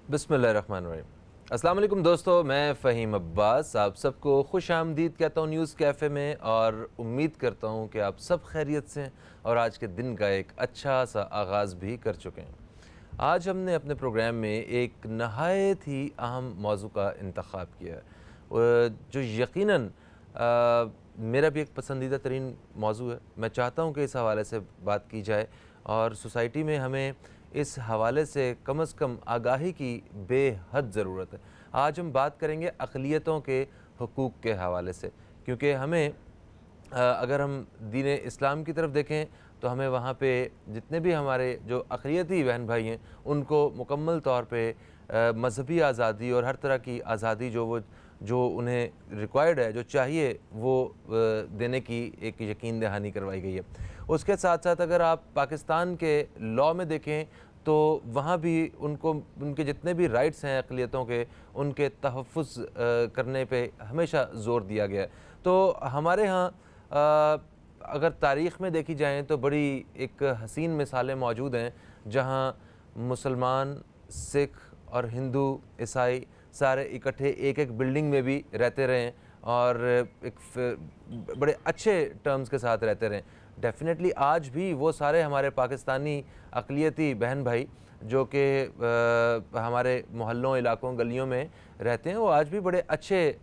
बिस्मिल्लाहिर्रहमानिर्रहीम। अस्सलाम वालेकुम दोस्तों, मैं फ़हीम अब्बास आप सबको खुश आमदीद कहता हूँ न्यूज़ कैफ़े में, और उम्मीद करता हूँ कि आप सब खैरियत से हैं और आज के दिन का एक अच्छा सा आगाज़ भी कर चुके हैं। आज हमने अपने प्रोग्राम में एक नहायत ही अहम मौज़ू का इंतख़ाब किया है, जो यकीनन मेरा भी एक पसंदीदा तरीन मौज़ू है। मैं चाहता हूँ कि इस हवाले से बात की जाए और सोसाइटी में हमें इस हवाले से कम आगाही की बेहद ज़रूरत है। आज हम बात करेंगे अक़लियतों के हुकूक़ के हवाले से, क्योंकि हमें अगर हम दीन इस्लाम की तरफ देखें तो हमें वहाँ पे जितने भी हमारे जो अक़लियती बहन भाई हैं उनको मुकम्मल तौर पे मज़हबी आज़ादी और हर तरह की आज़ादी जो उन्हें रिक्वायर्ड है, जो चाहिए वो देने की एक यकीन दहानी करवाई गई है। उसके साथ साथ अगर आप पाकिस्तान के लॉ में देखें तो वहाँ भी उनको उनके जितने भी राइट्स हैं अक़लियतों के, उनके तहफ़्फ़ुज़ करने पे हमेशा ज़ोर दिया गया है। तो हमारे यहाँ अगर तारीख़ में देखी जाएँ तो बड़ी एक हसीन मिसालें मौजूद हैं, जहाँ मुसलमान, सिख और हिंदू, ईसाई सारे इकट्ठे एक बिल्डिंग में भी रहते रहें और एक बड़े अच्छे टर्म्स के साथ रहते रहें। डेफ़िनेटली आज भी वो सारे हमारे पाकिस्तानी अक़लियती बहन भाई जो कि हमारे मोहल्लों, इलाकों, गलियों में रहते हैं, वो आज भी बड़े अच्छे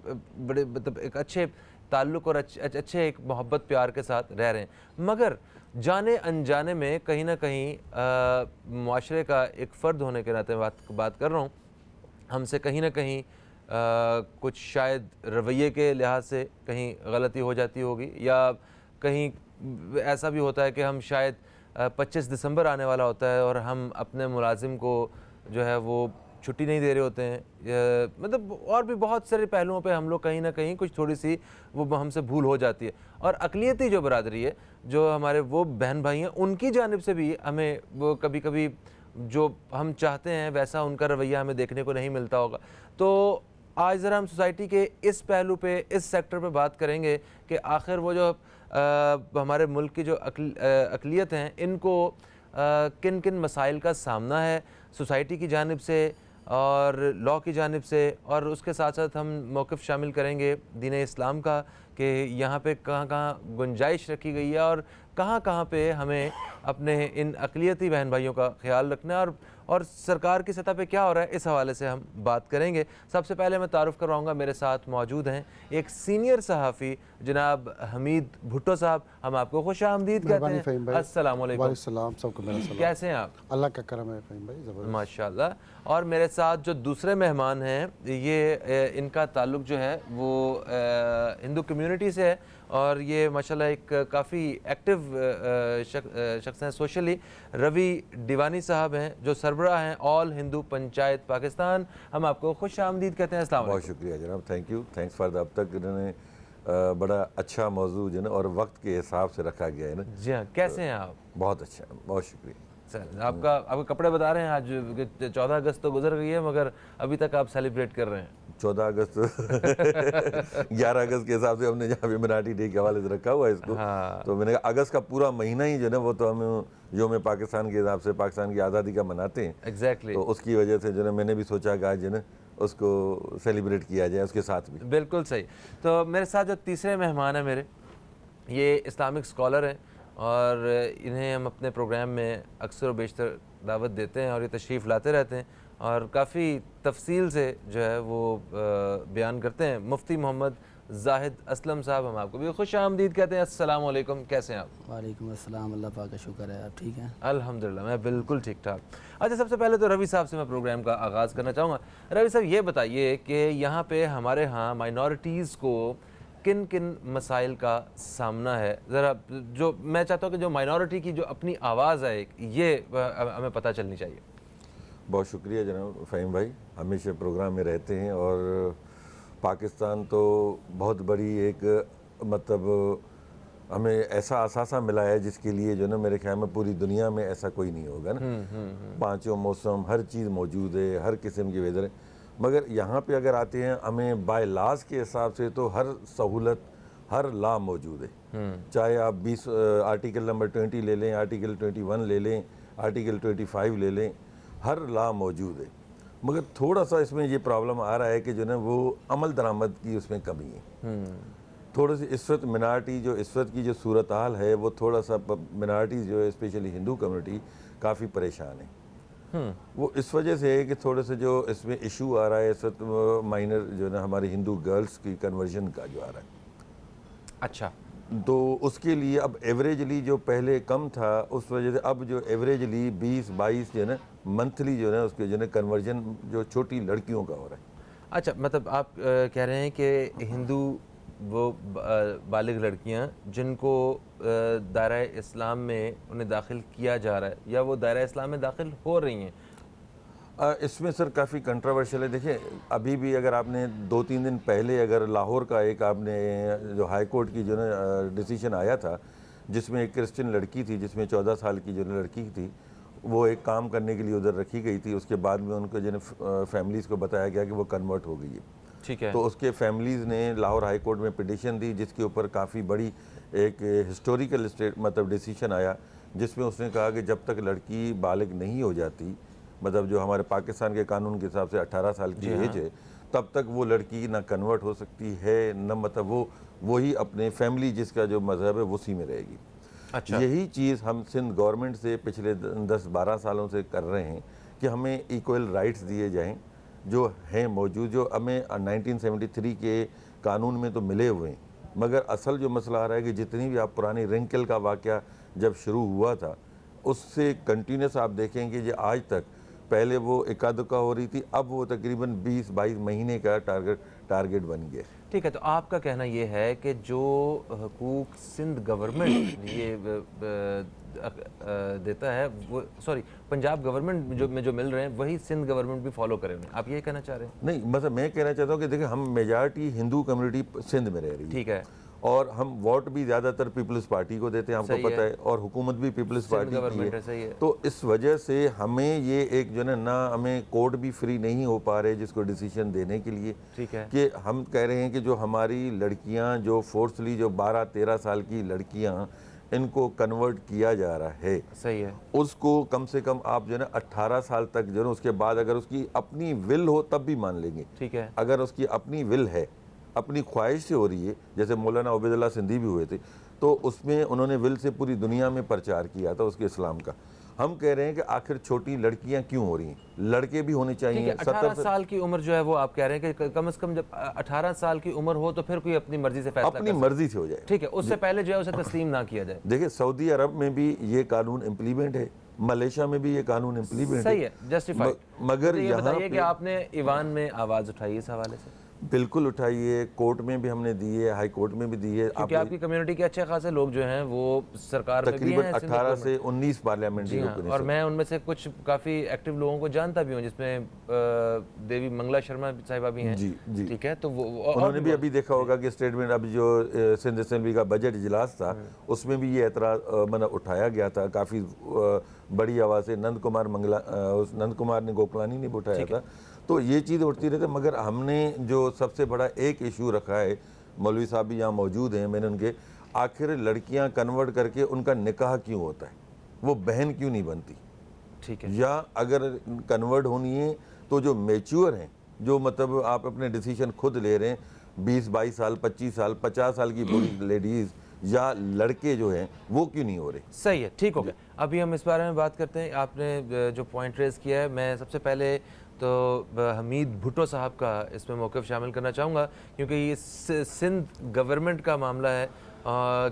बड़े मतलब एक अच्छे ताल्लुक़ और अच्छे एक मोहब्बत प्यार के साथ रह रहे हैं। मगर जाने अनजाने में कहीं न कहीं मुआशरे का एक फ़र्द होने के नाते बात कर रहा हूँ, हमसे कहीं न कहीं कुछ शायद रवैये के लिहाज से कहीं गलती हो जाती होगी, या कहीं ऐसा भी होता है कि हम शायद 25 दिसंबर आने वाला होता है और हम अपने मुलाजिम को जो है वो छुट्टी नहीं दे रहे होते हैं, मतलब और भी बहुत सारे पहलुओं पे हम लोग कहीं ना कहीं कुछ थोड़ी सी वो हमसे भूल हो जाती है। और अक़लियती जो बरादरी है, जो हमारे वो बहन भाई हैं, उनकी जानिब से भी हमें वो कभी कभी जो हम चाहते हैं वैसा उनका रवैया हमें देखने को नहीं मिलता होगा। तो आज ज़रा हम सोसाइटी के इस पहलू पे, इस सेक्टर पे बात करेंगे कि आखिर वो जो हमारे मुल्क की जो अक़लियत हैं, इनको किन किन मसाइल का सामना है सोसाइटी की जानिब से और लॉ की जानिब से, और उसके साथ साथ हम मौक़िफ़ शामिल करेंगे दीन इस्लाम का कि यहाँ पे कहाँ कहाँ गुंजाइश रखी गई है और कहाँ कहाँ पे हमें अपने इन अक़लियती बहन भाइयों का ख़्याल रखना है, और सरकार की सतह पे क्या हो रहा है, इस हवाले से हम बात करेंगे। सबसे पहले मैं तारुफ़ करवाऊँगा, मेरे साथ मौजूद हैं एक सीनियर सहाफ़ी जनाब हमीद भुट्टो साहब। हम आपको खुश आमदीद कहते हैं। अस्सलाम वालेकुम। सबको मेरा सलाम। कैसे हैं आप? अल्लाह का करम है फ़हीम भाई, ज़बरदस्त माशाअल्लाह। और मेरे साथ जो दूसरे मेहमान हैं, ये इनका ताल्लुक़ जो है वो हिंदू कम्युनिटी से है, और ये माशाअल्लाह एक काफ़ी एक्टिव शख्स हैं सोशली। रवि डिवानी साहब हैं जो सरबराह हैं ऑल हिंदू पंचायत पाकिस्तान। हम आपको खुश आमदीद कहते हैं। अस्सलाम वालेकुम। बहुत शुक्रिया जनाब, thank you, thanks for the अब तक इन्होंने बड़ा अच्छा मौजू जो है और वक्त के हिसाब से रखा गया है ना। जी हाँ, कैसे हैं आप? बहुत अच्छा, बहुत शुक्रिया सर। आपके कपड़े बता रहे हैं, आज 14 अगस्त तो गुजर गई है मगर अभी तक आप सेलिब्रेट कर रहे हैं। 14 अगस्त 11 अगस्त के हिसाब से हमने जहाँ पे मराठी डे के हवाले से रखा हुआ है इसको। हाँ। तो मैंने कहा अगस्त का पूरा महीना ही जो है वो तो हम योम पाकिस्तान के हिसाब से पाकिस्तान की आज़ादी का मनाते हैं। एग्जैक्टली। तो उसकी वजह से जो है मैंने भी सोचा कि आज जो है उसको सेलिब्रेट किया जाए उसके साथ भी। बिल्कुल सही। तो मेरे साथ जो तीसरे मेहमान हैं मेरे, ये इस्लामिक स्कॉलर हैं और इन्हें हम अपने प्रोग्राम में अक्सर व बेशतर दावत देते हैं और ये तशरीफ़ लाते रहते हैं और काफ़ी तफसील से जो है वो बयान करते हैं। मुफ्ती मोहम्मद जाहिद असलम साहब, हम आपको भी खुश आमदीद कहते हैं। अस्सलाम वालेकुम, कैसे हैं आप? वालेकुम अस्सलाम, अल्लाह पाक का शुक्र है, आप ठीक हैं? अल्हम्दुलिल्लाह, मैं बिल्कुल ठीक ठाक। अच्छा, सबसे पहले तो रवि साहब से मैं प्रोग्राम का आगाज़ करना चाहूँगा। रवि साहब, ये बताइए कि यहाँ पे हमारे यहाँ माइनॉरिटीज़ को किन किन मसाइल का सामना है, ज़रा जो मैं चाहता हूँ कि जो माइनॉरिटी की जो अपनी आवाज़ है ये हमें पता चलनी चाहिए। बहुत शुक्रिया जनाब फ़हीम भाई, हमेशा प्रोग्राम में रहते हैं और पाकिस्तान तो बहुत बड़ी एक मतलब हमें ऐसा असासा मिला है जिसके लिए जो ना मेरे ख्याल में पूरी दुनिया में ऐसा कोई नहीं होगा ना। पाँचों मौसम, हर चीज़ मौजूद है, हर किस्म की वेदर है। मगर यहाँ पे अगर आते हैं हमें बाय लाज के हिसाब से तो हर सहूलत, हर ला मौजूद है। चाहे आप 20 आर्टिकल नंबर 20 ले लें, आर्टिकल 21 ले लें, आर्टिकल 25 ले लें, ہر لا موجود ہے، مگر تھوڑا سا اس میں یہ پرابلم آ رہا ہے کہ جو نا وہ عمل درآمد کی اس میں کمی ہے. تھوڑی سی اس وقت منارٹی جو اس وقت کی جو صورتحال ہے وہ تھوڑا سا منارٹیز جو ہے اسپیشلی ہندو کمیونٹی کافی پریشان ہے. وہ اس وجہ سے ہے کہ تھوڑے سے جو اس میں ایشو آ رہا ہے اس وقت مائنر جو ہے نا ہماری ہندو گرلس کی کنورژن کا جو آ رہا ہے. اچھا. تو اس کے لیے اب ایوریجلی جو پہلے کم تھا اس وجہ سے اب جو ایوریجلی 20-22 جو ہے نا منتھلی جو ہے نا اس کے جو ہے نا کنورژن جو چھوٹی لڑکیوں کا ہو رہا ہے. اچھا، مطلب آپ کہہ رہے ہیں کہ ہندو وہ بالغ لڑکیاں جن کو دائرہ اسلام میں انہیں داخل کیا جا رہا ہے یا وہ دائرہ اسلام میں داخل ہو رہی ہیں، اس میں سر کافی کنٹراورشل ہے. دیکھیں ابھی بھی اگر آپ نے 2-3 دن پہلے اگر لاہور کا ایک آپ نے جو ہائی کورٹ کی جو نا ڈیسیشن آیا تھا جس میں ایک کرسچن لڑکی تھی جس میں 14 سال کی جو لڑکی تھی وہ ایک کام کرنے کے لیے ادھر رکھی گئی تھی. اس کے بعد میں ان کو جو ہے فیملیز کو بتایا گیا کہ وہ کنورٹ ہو گئی ہے. ٹھیک ہے. تو اس کے فیملیز نے لاہور ہائی کورٹ میں پٹیشن دی جس کے اوپر کافی بڑی ایک ہسٹوریکل مطلب ڈیسیشن آیا جس میں اس نے کہا کہ جب تک لڑکی بالغ نہیں ہو جاتی، مطلب جو ہمارے پاکستان کے قانون کے حساب سے 18 سال کی ایج ہے، تب تک وہ لڑکی نہ کنورٹ ہو سکتی ہے نہ مطلب وہی اپنے فیملی جس کا جو مذہب ہے اسی میں رہے گی. اچھا. یہی چیز ہم سندھ گورنمنٹ سے پچھلے 10-12 سالوں سے کر رہے ہیں کہ ہمیں ایکول رائٹس دیے جائیں جو ہیں موجود، جو ہمیں 1973 کے قانون میں تو ملے ہوئے ہیں. مگر اصل جو مسئلہ آ رہا ہے کہ جتنی بھی آپ پرانی رنکل کا واقعہ جب شروع ہوا تھا اس سے کنٹینیوس آپ دیکھیں گے یہ آج تک، پہلے وہ اکا دکا ہو رہی تھی، اب وہ تقریباً 20-22 مہینے کا ٹارگٹ بن گیا. ٹھیک ہے. تو آپ کا کہنا یہ ہے کہ جو حقوق سندھ گورنمنٹ یہ دیتا ہے وہ پنجاب گورنمنٹ میں جو مل رہے ہیں وہی سندھ گورنمنٹ بھی فالو کرے انہیں، آپ یہ کہنا چاہ رہے ہیں؟ نہیں، مطلب میں کہنا چاہتا ہوں کہ دیکھیں ہم میجارٹی ہندو کمیونٹی سندھ میں رہ رہی ہے. ٹھیک ہے. اور ہم ووٹ بھی زیادہ تر پیپلز پارٹی کو دیتے ہیں، ہم کو پتہ ہے، اور حکومت بھی پیپلز پارٹی کی ہے. تو اس وجہ سے ہمیں یہ ایک جو ہے نا ہمیں کورٹ بھی فری نہیں ہو پا رہے جس کو ڈیسیشن دینے کے لیے. ٹھیک ہے. کہ ہم کہہ رہے ہیں کہ جو ہماری لڑکیاں جو فورسلی جو 12-13 سال کی لڑکیاں ان کو کنورٹ کیا جا رہا ہے، صحیح ہے، اس کو کم سے کم آپ جو ہے نا 18 سال تک جو ہے نا اس کے بعد اگر اس کی اپنی ول ہو تب بھی مان لیں گے. ٹھیک ہے. اگر اس کی اپنی ول ہے، اپنی خواہش سے ہو رہی ہے، جیسے مولانا عبید اللہ سندھی بھی ہوئے تھے تو اس میں انہوں نے ول سے پوری دنیا میں پرچار کیا تھا اس کے اسلام کا. ہم کہہ رہے ہیں کہ آخر چھوٹی لڑکیاں کیوں ہو رہی ہیں، لڑکے بھی ہونے چاہیے. 18 سال کی عمر جو ہے وہ آپ کہہ رہے ہیں کہ کم از کم جب 18 سال کی عمر ہو تو پھر کوئی اپنی مرضی سے فیصلہ اپنی مرضی سے ہو جائے. ٹھیک ہے. اس سے پہلے جو ہے اسے تسلیم نہ کیا جائے. دیکھیں سعودی عرب میں بھی یہ قانون امپلیمنٹ ہے، ملیشیا میں بھی یہ قانون امپلیمنٹ ہے. صحیح ہے، جسٹیفائڈ. مگر یہ یہاں بتائیے کہ آپ نے ایوان میں آواز اٹھائی اس حوالے سے؟ بالکل اٹھائیے، کورٹ میں بھی ہم نے دی ہے، ہائی کورٹ میں بھی دی ہے. کیونکہ آپ کی کمیونٹی کے اچھے خاصے لوگ جو ہیں وہ سرکار میں بھی ہیں، تقریباً 18 سے 19 پارلیمنٹری ہیں، اور میں ان میں سے کچھ کافی ایکٹیو لوگوں کو جانتا بھی ہوں جس میں دیوی منگلا شرما صاحبہ بھی ہیں. جی جی. ٹھیک ہے. تو انہوں نے بھی ابھی دیکھا ہوگا کہ اسٹیٹمنٹ اب جو سندھ اسمبلی کا بجٹ اجلاس تھا اس میں بھی یہ اعتراض اٹھایا گیا تھا کافی بڑی آواز سے. نند کمار نے گوکلانی نے بھی اٹھایا تھا. تو یہ چیز اٹھتی رہتی. مگر ہم نے جو سب سے بڑا ایک ایشو رکھا ہے، مولوی صاحب بھی یہاں موجود ہیں، میں نے ان کے آخر لڑکیاں کنورٹ کر کے ان کا نکاح کیوں ہوتا ہے، وہ بہن کیوں نہیں بنتی؟ ٹھیک ہے. یا اگر کنورٹ ہونی ہے تو جو میچور ہیں، جو مطلب آپ اپنے ڈیسیشن خود لے رہے ہیں، 20-22 سال 25 سال 50 سال کی بوڑھی لیڈیز یا لڑکے جو ہیں وہ کیوں نہیں ہو رہے؟ صحیح ہے. ٹھیک ہو گیا. ابھی ہم اس بارے میں بات کرتے ہیں. آپ نے جو پوائنٹ ریز کیا ہے، میں سب سے پہلے تو حمید بھٹو صاحب کا اس میں موقف شامل کرنا چاہوں گا کیونکہ یہ سندھ گورنمنٹ کا معاملہ ہے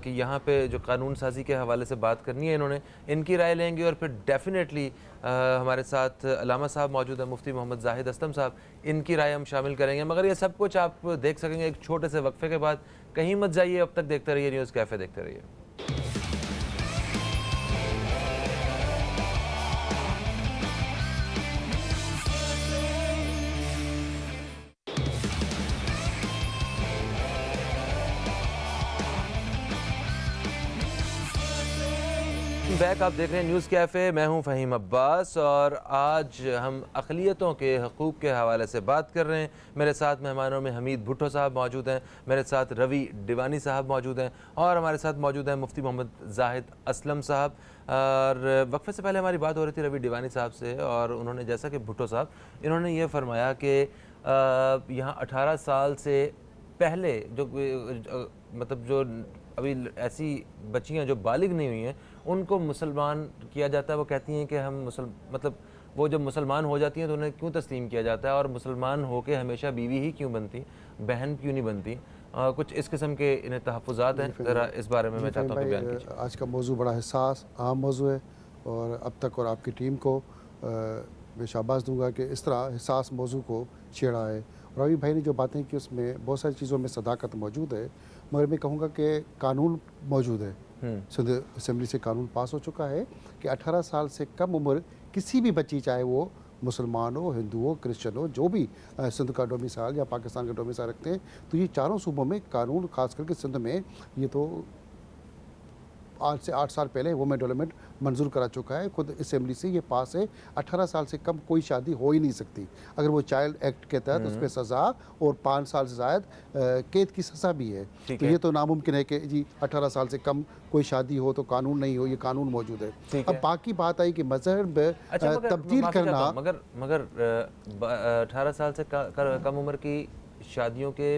کہ یہاں پہ جو قانون سازی کے حوالے سے بات کرنی ہے انہوں نے، ان کی رائے لیں گے. اور پھر ڈیفینیٹلی ہمارے ساتھ علامہ صاحب موجود ہیں، مفتی محمد زاہد اسلم صاحب، ان کی رائے ہم شامل کریں گے. مگر یہ سب کچھ آپ دیکھ سکیں گے ایک چھوٹے سے وقفے کے بعد. کہیں مت جائیے، اب تک دیکھتے رہیے نیوز کیفے، دیکھتے رہیے. Welcome back. आप देख रहे हैं न्यूज़ कैफ़े। मैं हूं फ़हीम अब्बास और आज हम अक़लियतों के हकूक़ के हवाले से बात कर रहे हैं। मेरे साथ मेहमानों में हमीद भुट्टो साहब मौजूद हैं, मेरे साथ रवि डिवानी साहब मौजूद हैं और हमारे साथ मौजूद हैं मुफ्ती मोहम्मद ज़ाहिद असलम साहब। और वक्फे से पहले हमारी बात हो रही थी रवि डिवानी साहब से और उन्होंने, जैसा कि भुट्टो साहब, इन्होंने ये फरमाया कि यहाँ 18 साल से पहले जो मतलब जो अभी ऐसी बच्चियां जो बालिग नहीं हुई हैं उनको मुसलमान किया जाता है। वो कहती हैं कि हम मतलब वो जब मुसलमान हो जाती हैं तो उन्हें क्यों तस्लीम किया जाता है और मुसलमान होकर हमेशा बीवी ही क्यों बनती, बहन क्यों नहीं बनती। कुछ इस किस्म के इन्हें तहफ़्फ़ुज़ात हैं, ज़रा इस बारे में मैं चाहता हूँ कि बयान कीजिए। आज का मौजू बड़ा हिसास अहम मौजू है और अब तक और आपकी टीम को मैं शाबाश दूंगा कि इस तरह हिसास मौजू को छेड़ा है। रवि भाई ने जो बातें की उसमें बहुत सारी चीज़ों में सदाकत मौजूद है, मगर मैं कहूँगा कि कानून मौजूद है। सिंध असेंबली से कानून पास हो चुका है कि 18 साल से कम उम्र किसी भी बच्ची, चाहे वो मुसलमान हो, हिंदू हो, क्रिश्चियन हो, जो भी सिंध का डोमिसाइल या पाकिस्तान का डोमिसाइल रखते हैं, तो ये चारों सूबों में कानून, खास करके सिंध में, ये तो आज से 8 साल पहले वुमेन डेवलपमेंट मंजूर करा चुका है। खुद असेंबली से ये पास है, 18 साल से कम कोई शादी हो ही नहीं सकती। अगर वो चाइल्ड एक्ट के तहत उसमें सज़ा और 5 साल से ज़ायद कैद की सज़ा भी है। तो ये तो नामुमकिन है कि जी 18 साल से कम कोई शादी हो तो कानून नहीं हो, ये कानून मौजूद है। अब बाकी बात आई कि मजहब तब्दील करना, मगर 18 साल से कम उम्र की शादियों के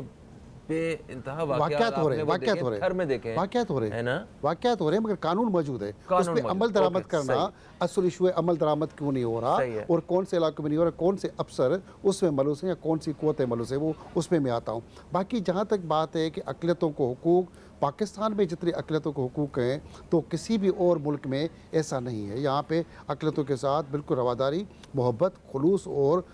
वाक़यात हो रहे हैं, वाक़यात हो रहे हैं, मगर कानून मौजूद है। उस पर अमल दरामद करना असल इशू है। अमल दरामद क्यों नहीं हो रहा और कौन से इलाकों में नहीं हो रहा, कौन से अफसर उसमें मलूस हैं या कौन सी कुव्वतें मलूस है, वो उसमें मैं आता हूँ। बाकी जहाँ तक बात है कि अक़लियतों को हुकूक, पाकिस्तान में जितने अक़लियतों को हुकूक हैं तो किसी भी और मुल्क में ऐसा नहीं है। यहाँ पे अक़लियतों के साथ बिल्कुल रवादारी, मोहब्बत, खुलूस और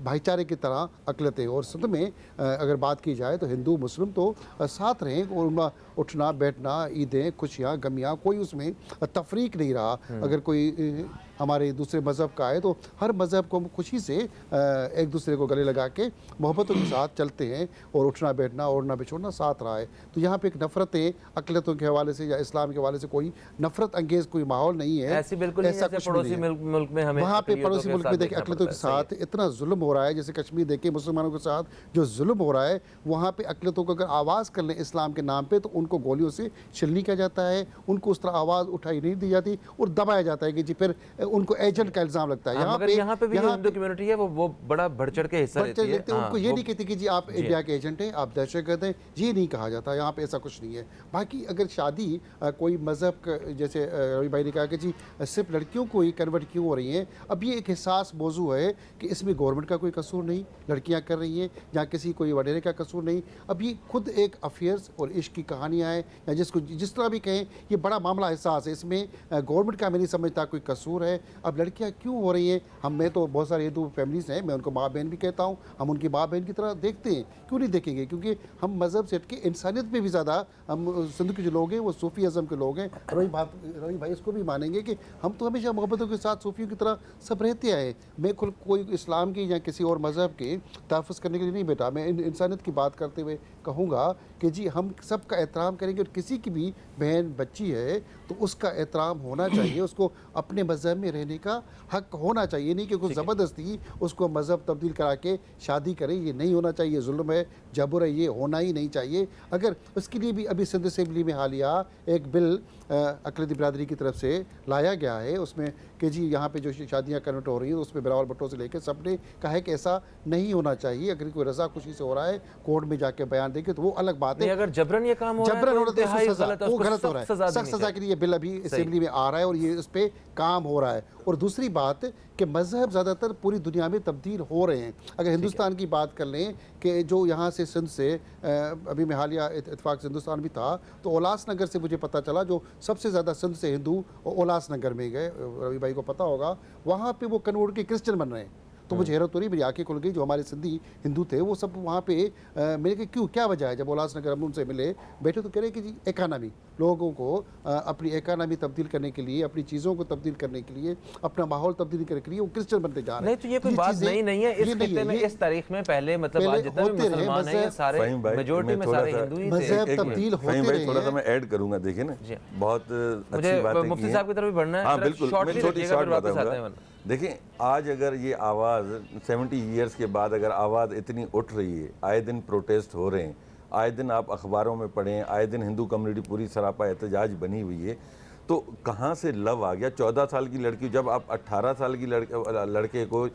भाईचारे की तरह अक़लियतें। और सिंध में अगर बात की जाए तो हिंदू मुस्लिम तो साथ रहें और उनका उठना बैठना, ईदें, खुशियाँ, गमियाँ, कोई उसमें तफरीक नहीं रहा। अगर कोई हमारे दूसरे मज़हब का है तो हर मज़हब को खुशी से एक दूसरे को गले लगा के मोहब्बतों के साथ चलते हैं और उठना बैठना, ओढ़ना बिछोड़ना साथ रहा है। तो यहाँ पे एक नफ़रतें अक़लियतों के हवाले से या इस्लाम के हवाले से कोई नफ़रत अंगेज़ कोई माहौल नहीं है। ऐसी बिल्कुल ऐसा कुछ पड़ोसी मुल्क में हमें, वहाँ पे पड़ोसी मुल्क में देखें अक़लियतों के साथ इतना जुल्म हो रहा है। जैसे कश्मीर देखें, मुसलमानों के साथ जो जुल्म हो रहा है, वहाँ पे अक़लियतों को अगर आवाज़ कर लें इस्लाम के नाम पे तो उनको गोलियों से छलनी किया जाता है, उनको उस तरह आवाज़ उठाई नहीं दी जाती और दबाया जाता है कि जी फिर उनको एजेंट का इल्ज़ाम लगता है। यहाँ पे भी जो हिंदू कम्युनिटी है वो बड़ा बढ़ चढ़ के हिस्सा लेती है। उनको ये नहीं कहती कि जी आप इंडिया के एजेंट हैं, आप दहशतगर्द हैं, ये नहीं कहा जाता। यहाँ पे ऐसा कुछ नहीं है। बाकी अगर शादी कोई मज़हब, जैसे रवि भाई ने कहा कि जी सिर्फ लड़कियों को ही कन्वर्ट क्यों हो रही हैं, अब ये एक हिसास मौजू है कि इसमें गवर्नमेंट का कोई कसूर नहीं, लड़कियाँ कर रही हैं, जहाँ किसी कोई वडेरे का कसूर नहीं। अब ये खुद एक अफेयर्स और इश्क की कहानियाँ हैं या जिसको जिस तरह भी कहें, ये बड़ा मामला हिसास है। इसमें गवर्नमेंट का मैं नहीं समझता कोई कसूर है। अब लड़कियाँ क्यों हो रही हैं, मैं तो बहुत सारे हिंदू फैमिलीज़ हैं, मैं उनको माँ बहन भी कहता हूँ, हम उनकी माँ बहन की तरह देखते हैं, क्यों नहीं देखेंगे? क्योंकि हम मज़हब से हटके इंसानियत में भी ज़्यादा, हम सिंध के जो लोग हैं वो सूफ़ी अज़म के लोग हैं। रवि भाई इसको भी मानेंगे कि हम तो हमेशा मोहब्बतों के साथ सूफ़ियों की तरह सब रहते आए। मैं खुद कोई इस्लाम की या किसी और मज़हब के तहफ़्फ़ुज़ करने के लिए नहीं बैठा। मैं इंसानियत की बात करते हुए कहूँगा कि जी हम सबका एहतराम करेंगे और किसी की भी बहन बच्ची है तो उसका एहतराम होना चाहिए, उसको अपने मज़हब में रहने का हक होना चाहिए। नहीं कि कोई ज़बरदस्ती उसको मज़हब तब्दील करा के शादी करे, ये नहीं होना चाहिए। जुल्म है, जबर है, ये होना ही नहीं चाहिए। अगर उसके लिए भी अभी सिंध असेंबली में हालिया एक बिल अक़लियती बिरादरी की तरफ से लाया गया है, उसमें कि जी यहाँ पे जो शादियाँ कन्वर्ट हो रही हैं उसमें बिलावल भुट्टो से लेकर सब ने कहा है कि ऐसा नहीं होना चाहिए। अगर कोई रज़ा खुशी से हो रहा है, कोर्ट में जाके बयान देंगे तो वो अलग बात है। अगर जबरन ये काम हो रहा है तो वो गलत हो रहा है। सख्त सज़ा के लिए बिल अभी असेंबली में आ रहा है और ये उस पर काम हो रहा है। और दूसरी बात कि मज़हब ज़्यादातर पूरी दुनिया में तब्दील हो रहे हैं। अगर हिंदुस्तान की बात कर लें कि जो यहाँ से सिंध से अभी में हालिया इत्तेफाक से हिंदुस्तान भी था तो उल्लासनगर से मुझे पता चला जो सबसे ज़्यादा सिंध से हिंदू उल्लासनगर में गए, रवि भाई को पता होगा, वहाँ पे वो कन्वर्ट के क्रिश्चियन बन रहे हैं। तो मुझे हैरत हो रही, मेरी आंखें खुल गई। जो हमारे सिंधी हिंदू थे वो सब वहाँ पे मैंने कहा क्यों, क्या वजह है? जब उल्लासनगर हम उनसे मिले बैठे तो कह रहे कि जी इकानमी, लोगों को अपनी इकानमी तब्दील करने के लिए, अपनी चीज़ों को तब्दील करने के लिए, अपना माहौल तब्दील करने के लिए वो क्रिश्चियन बनते जा रहे हैं। नहीं तो ये कोई बात नहीं है इस खित्ते में, इस तारीख में पहले मतलब आज जितने भी मुसलमान हैं सारे मेजॉरिटी में सारे हिंदू ही थे। मज़हब तब्दील होते रहे। थोड़ा सा मैं ऐड करूंगा, देखिए ना, बहुत अच्छी बात है। मुफ्ती साहब की तरफ भी बढ़ना है। हाँ बिल्कुल, मैं छोटी शॉर्ट बताऊंगा। हैं। देखिए आज अगर ये आवाज़ 70 ईयर्स के बाद अगर आवाज़ इतनी उठ रही है, आए दिन प्रोटेस्ट हो रहे हैं, आए दिन आप अखबारों में पढ़ें, आए दिन हिंदू कम्युनिटी पूरी सरापा एहतजाज बनी हुई है, तो कहाँ से लव आ गया? 14 साल की लड़की, जब आप 18 साल की लड़के को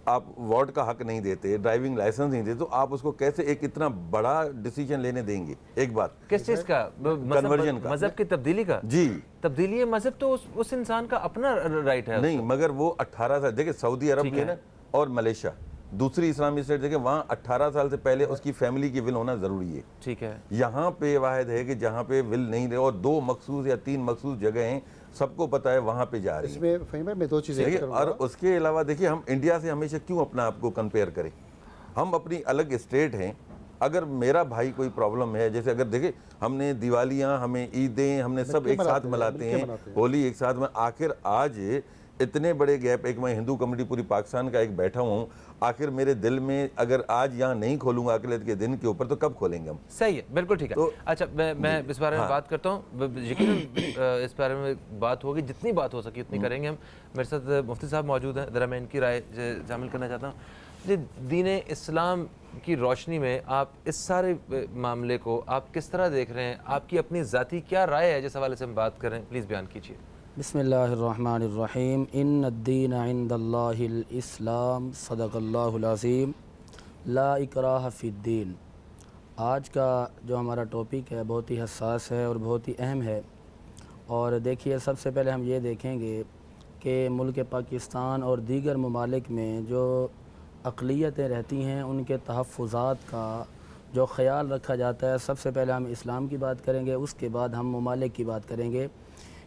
आप वोट का हक नहीं देते, ड्राइविंग लाइसेंस नहीं देते, तो आप उसको कैसे एक इतना बड़ा डिसीजन लेने देंगे? एक बात, किस चीज़ का? कन्वर्जन का, मजहब की तब्दीली का? जी तब्दीली है मजहब तो उस इंसान का अपना राइट है। नहीं, मगर वो 18 साल, देखिए सऊदी अरब में ना और मलेशिया, दूसरी इस्लामी स्टेट देखें, वहाँ 18 साल से पहले उसकी फैमिली की विल होना ज़रूरी है। ठीक है। यहाँ पे वाहिद है कि जहाँ पे विल नहीं रहे और 2 मखसूस या 3 मखसूस जगह हैं, सबको पता है वहाँ पे जा रही है। इसमें फहीम भाई मैं 2 चीज़ें करूँगा। और उसके अलावा देखिए, हम इंडिया से हमेशा क्यों अपना आपको कंपेयर करें? हम अपनी अलग स्टेट हैं। अगर मेरा भाई कोई प्रॉब्लम है, जैसे अगर देखें हमने दिवालियाँ, हमें ईदें, हमने सब एक साथ मनाते हैं, होली एक साथ में, आखिर आज इतने बड़े गैप, एक मैं हिंदू कम्युनिटी पूरी पाकिस्तान का एक बैठा हूँ, आखिर मेरे दिल में अगर आज यहाँ नहीं खोलूंगा अकलियत के दिन के ऊपर, तो कब खोलेंगे हम? सही है, बिल्कुल ठीक है। तो अच्छा, मैं इस बारे में बात करता हूँ, यकीनन इस बारे में बात होगी, जितनी बात हो सके उतनी करेंगे हम। मेरे साथ मुफ्ती साहब मौजूद हैं, ज़रा मैं इनकी राय शामिल करना चाहता हूँ। जी, दीन इस्लाम की रोशनी में आप इस सारे मामले को आप किस तरह देख रहे हैं? आपकी अपनी ज़ाती क्या राय है जिस हवाले से हम बात करें, प्लीज़ बयान कीजिए। बिस्मिल्लाहिर्रहमानिर्रहीम। इन्नद्दीन इंदल्लाहिल इस्लाम, सदक़ल्लाहुल अज़ीम, ला इकराह फ़िद्दीन। आज का जो हमारा टॉपिक है बहुत ही हसास है और बहुत ही अहम है। और देखिए, सबसे पहले हम ये देखेंगे कि मुल्क पाकिस्तान और दीगर ममालिक में जो अक़लियतें रहती हैं उनके तहफ़्फ़ुज़ात का जो ख़याल रखा जाता है, सबसे पहले हम इस्लाम की बात करेंगे, उसके बाद हम ममालिक की बात करेंगे।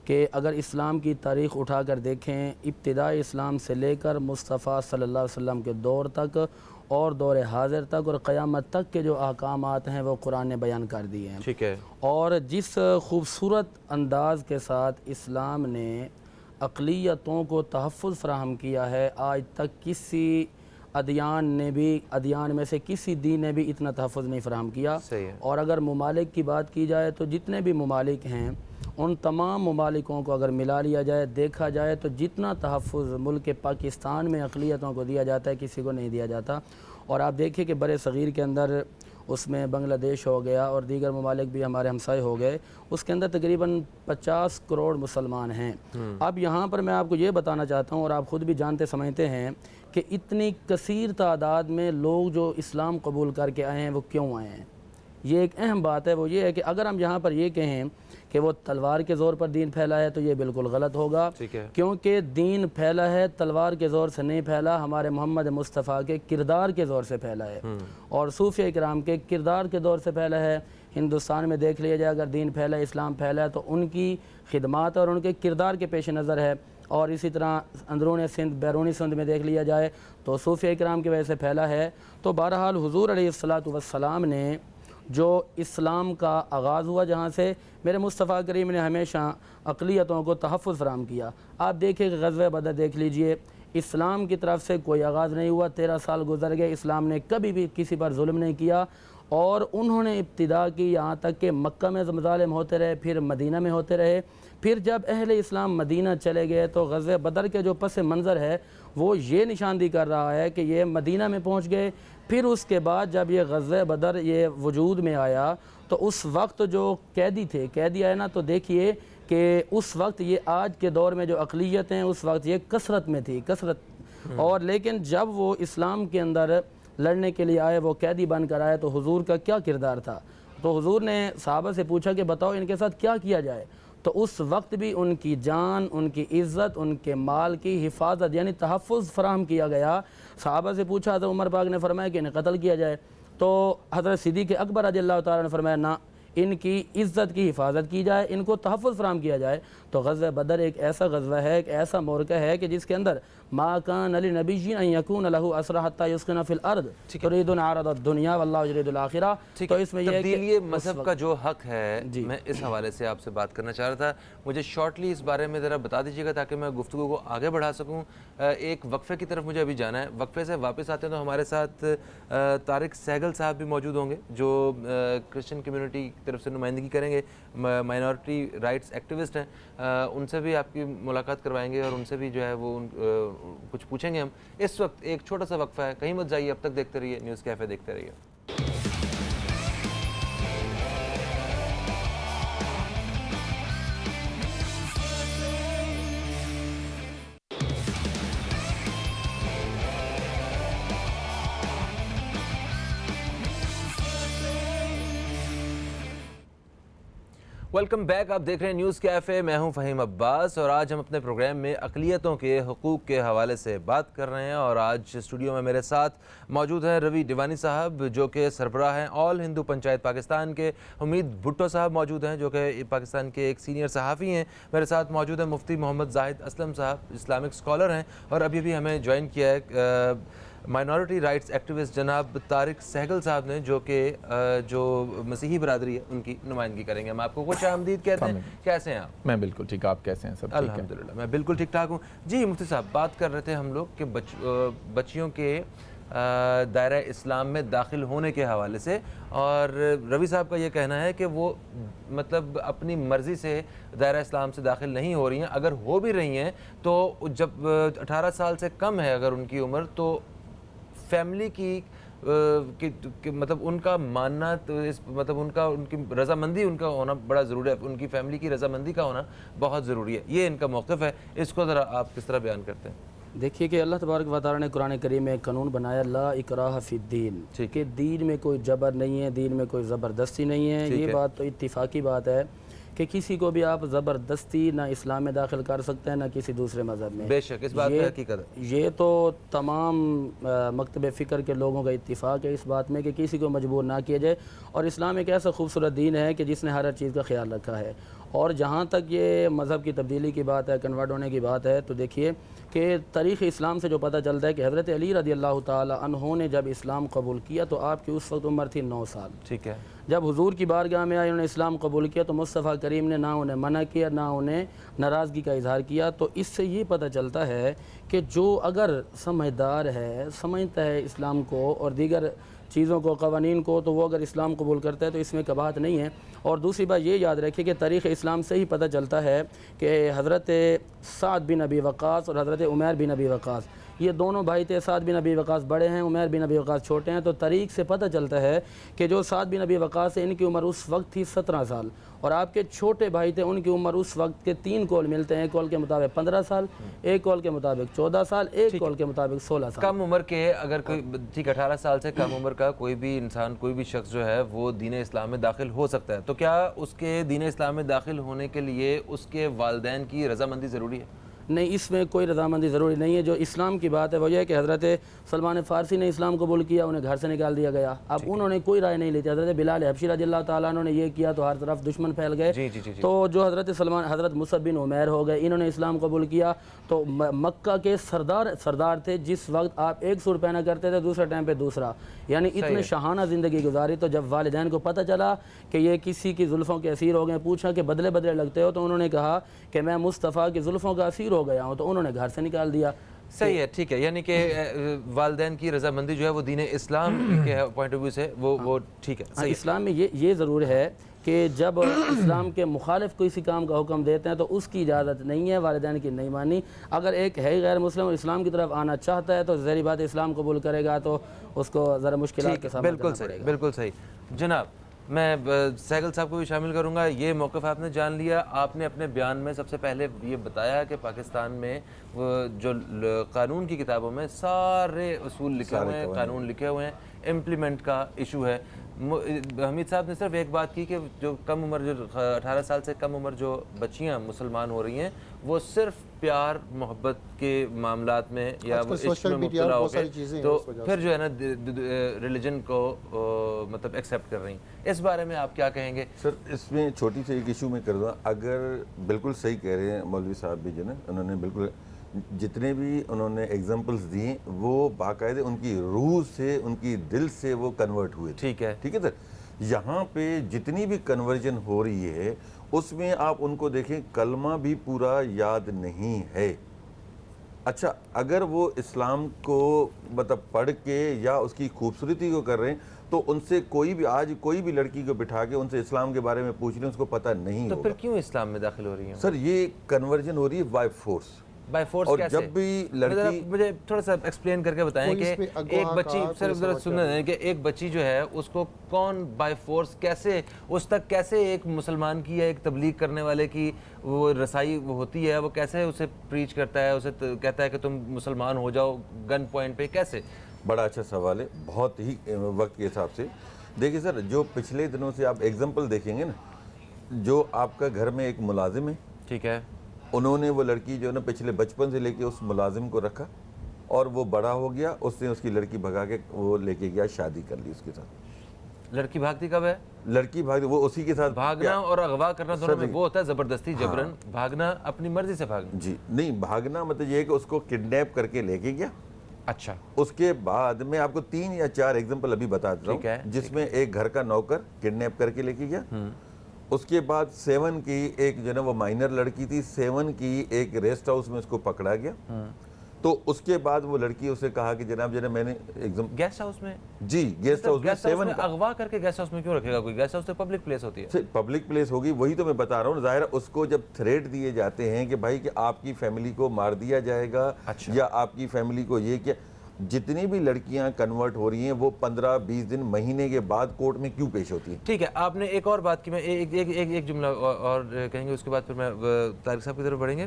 कि अगर इस्लाम की तारीख़ उठा कर देखें, इब्तिदा इस्लाम से लेकर मुस्तफ़ा सल्लल्लाहु अलैहि वसल्लम के दौर तक और दौर हाज़िर तक और क़यामत तक के जो अहकामात हैं वो कुरान ने बयान कर दिए हैं। ठीक है। और जिस खूबसूरत अंदाज़ के साथ इस्लाम ने अक़लियतों को तहफ़्फ़ुज़ फ़राहम किया है, आज तक किसी अदियान में से किसी दीन ने भी इतना तहफ़्फ़ुज़ नहीं फ़राहम किया। सही है। और अगर ममालिक की बात की जाए तो जितने भी ममालिक हैं उन तमाम ममालिकों को अगर मिला लिया जाए, देखा जाए तो जितना तहफ़्फ़ुज़ मुल्क पाकिस्तान में अक़लियतों को दिया जाता है किसी को नहीं दिया जाता। और आप देखिए कि बड़े सग़ीर के अंदर उसमें बांग्लादेश हो गया और दीगर ममालिक भी हमारे हमसाए हो गए, उसके अंदर तकरीबन 50 करोड़ मुसलमान हैं। अब यहाँ पर मैं आपको ये बताना चाहता हूँ, और आप ख़ुद भी जानते समझते हैं कि इतनी कसीर तादाद में लोग जो इस्लाम कबूल करके आए हैं वो क्यों आए हैं। ये एक अहम बात है, वो ये है कि अगर हम यहाँ पर ये कहें कि वो तलवार के ज़ोर पर दीन फैला है तो ये बिल्कुल गलत होगा। क्योंकि दीन फैला है तलवार के ज़ोर से नहीं फैला, हमारे मोहम्मद मुस्तफ़ा के किरदार के ज़ोर से फैला है और सूफ़िया इकराम के किरदार के दौर से फैला है। हिंदुस्तान में देख लिया जाए, अगर दीन फैला, इस्लाम फैला है तो उनकी खिदमात और उनके किरदार के पेश नज़र है। और इसी तरह अंदरून सिंध, बैरूनी सिंध में देख लिया जाए तो सूफ़िया इकराम की वजह से फैला है। तो बहरहाल हुज़ूर अलैहिस्सलातु वस्सलाम ने जो इस्लाम का आगाज़ हुआ, जहाँ से मेरे मुस्तफ़ा करीम ने हमेशा अक़लियतों को तहफ़्फ़ुज़ फ़राहम किया। आप देखिए कि ग़ज़वे बदर देख लीजिए, इस्लाम की तरफ से कोई आगाज़ नहीं हुआ, 13 साल गुजर गए, इस्लाम ने कभी भी किसी पर जुल्म नहीं किया और उन्होंने इब्तिदा की, यहाँ तक कि मक्का में मज़ालिम होते रहे, फिर मदीना में होते रहे। फिर जब अहले इस्लाम मदीना चले गए तो ग़ज़वे बदर के जो पस मंज़र है वो ये निशानदी कर रहा है कि ये मदीना में पहुँच गए। फिर उसके बाद जब ये ग़ज़वे बदर ये वजूद में आया तो उस वक्त जो कैदी थे, कैदी आए ना, तो देखिए कि उस वक्त ये आज के दौर में जो अक़लियत हैं उस वक्त ये कसरत में थी, कसरत। और लेकिन जब वो इस्लाम के अंदर लड़ने के लिए आए, वो कैदी बन कर आए, तो हुजूर का क्या किरदार था। तो हुजूर ने सहाबा से पूछा कि बताओ इनके साथ क्या किया जाए। तो उस वक्त भी उनकी जान, उनकी इज़्ज़त, उनके माल की हिफाजत यानी तहफ़्फ़ुज़ फ़राहम किया गया। सहाबा से पूछा, हज़रत उमर पाक ने फरमाया कि इन्हें कत्ल किया जाए। तो हज़रत सिद्दीक़ अकबर रज़ियल्लाहु ताला ने फरमाया ना, इनकी इज़्ज़त की हिफाजत की जाए, इनको तहफ़्फ़ुज़ फ़राहम किया जाए। तो تو غزوہ بدر ایک ایسا غزوہ ہے، ایک ایسا مورکہ ہے کہ جس کے اندر ما کان لنبی ان یکون لہ اسرى حتى یسکن فی الارض تریدون عرض الدنیا واللہ یرید الآخرہ. تو اس میں یہ تبدیلی مذہب کا جو حق ہے، میں اس حوالے سے آپ سے بات کرنا چاہ رہا تھا. مجھے شارٹلی اس بارے میں ذرا بتا دیجیے گا تاکہ میں گفتگو کو آگے بڑھا سکوں. ایک وقفے کی طرف مجھے ابھی جانا ہے. وقفے سے واپس آتے ہیں تو ہمارے ساتھ طارق سہگل صاحب بھی موجود ہوں گے جو کرسچن کمیونٹی کی طرف سے نمائندگی کریں گے، مائنورٹی رائٹس ایکٹیوسٹ ہیں. ان سے بھی آپ کی ملاقات کروائیں گے اور ان سے بھی جو ہے وہ کچھ پوچھیں گے ہم. اس وقت ایک چھوٹا سا وقفہ ہے، کہیں مت جائیے، اب تک دیکھتے رہیے نیوز کیفے، دیکھتے رہیے. Welcome back. آپ دیکھ رہے ہیں نیوز کیفے، میں ہوں فہیم عباس اور آج ہم اپنے پروگرام میں اقلیتوں کے حقوق کے حوالے سے بات کر رہے ہیں. اور آج اسٹوڈیو میں میرے ساتھ موجود ہیں روی ڈیوانی صاحب جو کہ سربراہ ہیں آل ہندو پنچایت پاکستان کے. امید بھٹو صاحب موجود ہیں جو کہ پاکستان کے ایک سینئر صحافی ہیں. میرے ساتھ موجود ہیں مفتی محمد زاہد اسلم صاحب، اسلامک اسکالر ہیں. اور ابھی ہمیں جوائن کیا ہے مائنورٹی رائٹس ایکٹیوسٹ جناب طارق سہگل صاحب نے جو مسیحی برادری ہے ان کی نمائندگی کریں گے. ہم آپ کو خوش آمدید کہتے ہیں. کیسے ہیں آپ؟ میں بالکل ٹھیک. آپ کیسے ہیں؟ سب ٹھیک ہے؟ الحمدللہ میں بالکل ٹھیک ٹھاک ہوں. جی مفتی صاحب، بات کر رہے تھے ہم لوگ کہ بچیوں کے دائرہ اسلام میں داخل ہونے کے حوالے سے، اور روی صاحب کا یہ کہنا ہے کہ وہ مطلب اپنی مرضی سے دائرہ اسلام سے داخل نہیں ہو رہی ہیں. اگر ہو بھی رہی ہیں تو جب 18 سال سے کم ہے اگر ان کی عمر، تو فیملی کی مطلب ان کا ماننا، مطلب ان کی رضامندی ان کا ہونا بڑا ضروری ہے. ان کی فیملی کی رضامندی کا ہونا بہت ضروری ہے. یہ ان کا موقف ہے. اس کو ذرا آپ کس طرح بیان کرتے ہیں؟ دیکھیے کہ اللہ تبارک و تعالیٰ نے قرآن کریم میں ایک قانون بنایا، لا اکراہ فی الدین، کہ دین میں کوئی جبر نہیں ہے، دین میں کوئی زبردستی نہیں ہے. یہ بات تو اتفاقی بات ہے کہ کسی کو بھی آپ زبردستی نہ اسلام میں داخل کر سکتے ہیں نہ کسی دوسرے مذہب میں. بے شک اس بات میں حقیقت ہے. یہ تو تمام مکتب فکر کے لوگوں کا اتفاق ہے اس بات میں کہ کسی کو مجبور نہ کیا جائے. اور اسلام ایک ایسا خوبصورت دین ہے کہ جس نے ہر چیز کا خیال رکھا ہے. اور جہاں تک یہ مذہب کی تبدیلی کی بات ہے، کنورٹ ہونے کی بات ہے، تو دیکھیے کہ تاریخ اسلام سے جو پتہ چلتا ہے کہ حضرت علی رضی اللہ تعالی عنہ نے جب اسلام قبول کیا تو آپ کی اس وقت عمر تھی 9 سال. ٹھیک ہے. جب حضور کی بارگاہ میں آئے انہوں نے اسلام قبول کیا تو مصطفیٰ کریم نے نہ انہیں منع کیا نہ انہیں ناراضگی کا اظہار کیا. تو اس سے یہ پتہ چلتا ہے کہ جو اگر سمجھدار ہے، سمجھتا ہے اسلام کو اور دیگر چیزوں کو، قوانین کو، تو وہ اگر اسلام قبول کرتا ہے تو اس میں کباہت نہیں ہے. اور دوسری بات یہ یاد رکھیے کہ تاریخ اسلام سے ہی پتہ چلتا ہے کہ حضرت سعد بن ابی وقاص اور حضرت عمیر بن ابی وقاص یہ دونوں بھائی تھے. سعد بن ابی وقاص بڑے ہیں، عمیر بن ابی وقاص چھوٹے ہیں. تو تاریخ سے پتہ چلتا ہے کہ جو سعد بن ابی وقاص ہے ان کی عمر اس وقت تھی 17 سال، اور آپ کے چھوٹے بھائی تھے ان کی عمر اس وقت کے 3 قول ملتے ہیں. ایک قول کے مطابق 15 سال، ایک قول کے مطابق 14 سال، ایک قول کے مطابق 16 سال. کم عمر کے اگر کوئی ٹھیک 18 سال سے کم عمر کا کوئی بھی انسان، کوئی بھی شخص جو ہے وہ دین اسلام میں داخل ہو سکتا ہے. تو کیا اس کے دین اسلام میں داخل ہونے کے لیے اس کے والدین کی رضامندی ضروری ہے؟ نہیں، اس میں کوئی رضامندی ضروری نہیں ہے. جو اسلام کی بات ہے وہ یہ ہے کہ حضرت سلمان فارسی نے اسلام قبول کیا، انہیں گھر سے نکال دیا گیا. اب انہوں نے کوئی رائے نہیں لی تھی. حضرت بلال حبشی رضی اللہ تعالیٰ عنہ نے یہ کیا تو ہر طرف دشمن پھیل گئے. تو جو حضرت مصعب بن عمیر ہو گئے، انہوں نے اسلام قبول کیا. تو مکہ کے سردار تھے. جس وقت آپ ایک سوٹ پہنا کرتے تھے دوسرے ٹائم پہ دوسرا، یعنی اتنے شاہانہ زندگی گزاری. تو جب والدین کو پتہ چلا کہ یہ کسی کی زلفوں کے اسیر ہو گئے، پوچھا کہ بدلے لگتے ہو، تو انہوں نے کہا کہ میں مصطفیٰ کی زلفوں کا اسیر ہو گیا ہوں. تو انہوں نے گھر سے نکال دیا. صحیح ہے، ٹھیک ہے. یعنی کہ والدین کی رضامندی جو ہے وہ دین اسلام کے پوائنٹ آف ویو سے وہ ٹھیک ہے. اسلام میں یہ ضرور ہے کہ جب اسلام کے مخالف کسی کام کا حکم دیتے ہیں تو اس کی اجازت نہیں ہے، والدین کی نہیں مانی. اگر ایک ہے غیر مسلم اور اسلام کی طرف آنا چاہتا ہے تو ظاہری بات ہے اسلام قبول کرے گا تو اس کو ذرا مشکلات کا سامنا کرنا پڑے گا. بالکل صحیح. جناب میں سہگل صاحب کو بھی شامل کروں گا. یہ موقف آپ نے جان لیا. آپ نے اپنے بیان میں سب سے پہلے یہ بتایا کہ پاکستان میں جو قانون کی کتابوں میں سارے اصول لکھے ہوئے ہیں، قانون لکھے ہوئے ہیں، امپلیمنٹ کا ایشو ہے. हमीद साहब ने सिर्फ एक बात की कि जो कम उम्र, जो 18 साल से कम उम्र जो बच्चियां मुसलमान हो रही हैं, वो सिर्फ प्यार मोहब्बत के मामलात में या आजकल वो इश्क सोशल में मीडिया और मुब्तला हो बहुत सारी गए, चीज़ें हैं तो इस वजह फिर जो है ना रिलीजन को मतलब एक्सेप्ट कर रही हैं। इस बारे में आप क्या कहेंगे? सर इसमें छोटी सी एक इशू में कर दूँ, अगर बिल्कुल सही कह रहे हैं मौलवी साहब भी जो ना, उन्होंने बिल्कुल जितने भी उन्होंने एग्जांपल्स दिए वो बाकायदे उनकी रूह से, उनकी दिल से वो कन्वर्ट हुए थे। ठीक है। ठीक है सर, यहाँ पे जितनी भी कन्वर्जन हो रही है उसमें आप उनको देखें, कलमा भी पूरा याद नहीं है। अच्छा, अगर वो इस्लाम को मतलब पढ़ के या उसकी खूबसूरती को कर रहे हैं, तो उनसे कोई भी आज कोई भी लड़की को बिठा के उनसे इस्लाम के बारे में पूछ रहे हैं, उसको पता नहीं तो होगा। फिर क्यों इस्लाम में दाखिल हो रही हैं? सर ये कन्वर्जन हो रही है बाय फोर्स। बाय फोर्स और कैसे? जब भी लड़की, मुझे थोड़ा सा एक्सप्लेन करके बताएं कोई कि इस पे अगवा एक बच्ची, का सर कोई जरा समझ सुनना है कि एक बच्ची जो है उसको कौन बाय फोर्स कैसे उस तक कैसे एक मुसलमान की या एक तबलीग करने वाले की वो रसाई वो होती है, वो कैसे उसे प्रीच करता है, उसे कहता है कि तुम मुसलमान हो जाओ गन पॉइंट पे, कैसे? बड़ा अच्छा सवाल है, बहुत ही वक्त के हिसाब से। देखिए सर, जो पिछले दिनों से आप एग्जाम्पल देखेंगे ना, जो आपका घर में एक मुलाजिम है, ठीक है, उन्होंने वो लड़की जो है ना पिछले बचपन से लेके उस मुलाजिम को रखा और वो बड़ा हो गया, उसने उसकी लड़की भगा के वो लेके गया, शादी कर ली उसके साथ। लड़की भागती कब है? लड़की भाग वो उसी के साथ भागना और अगवा करना दोनों में वो होता है जबरदस्ती जबरन, भागना अपनी मर्जी से भागना। जी नहीं, भागना मतलब ये है कि उसको किडनैप करके लेके गया। अच्छा, उसके बाद मैं आपको 3 या 4 एग्जांपल अभी बता देता ठीक है, हूँ, जिसमें एक घर का नौकर किडनैप करके लेके गया। उसके बाद 7 की एक जो है ना वो माइनर लड़की थी, 7 की एक रेस्ट हाउस में उसको पकड़ा गया। तो उसके बाद वो लड़की उसे कहा कि जनाब मैंने एग्जाम गेस्ट हाउस में, जी गेस्ट हाउस में गेस्ट हाउस 7 में अगवा करके गेस्ट हाउस में क्यों रखेगा कोई? गेस्ट हाउस तो पब्लिक प्लेस होती है। पब्लिक प्लेस होगी, वही तो मैं बता रहा हूँ। जाहिर है उसको जब थ्रेट दिए जाते हैं कि भाई कि आपकी फैमिली को मार दिया जाएगा, अच्छा। या आपकी फैमिली को ये क्या, जितनी भी लड़कियां कन्वर्ट हो रही हैं वो 15-20 दिन महीने के बाद कोर्ट में क्यों पेश होती हैं? ठीक है, आपने एक और बात की, मैं एक जुमला और कहेंगे, उसके बाद फिर मैं तारिक साहब की तरफ बढ़ेंगे।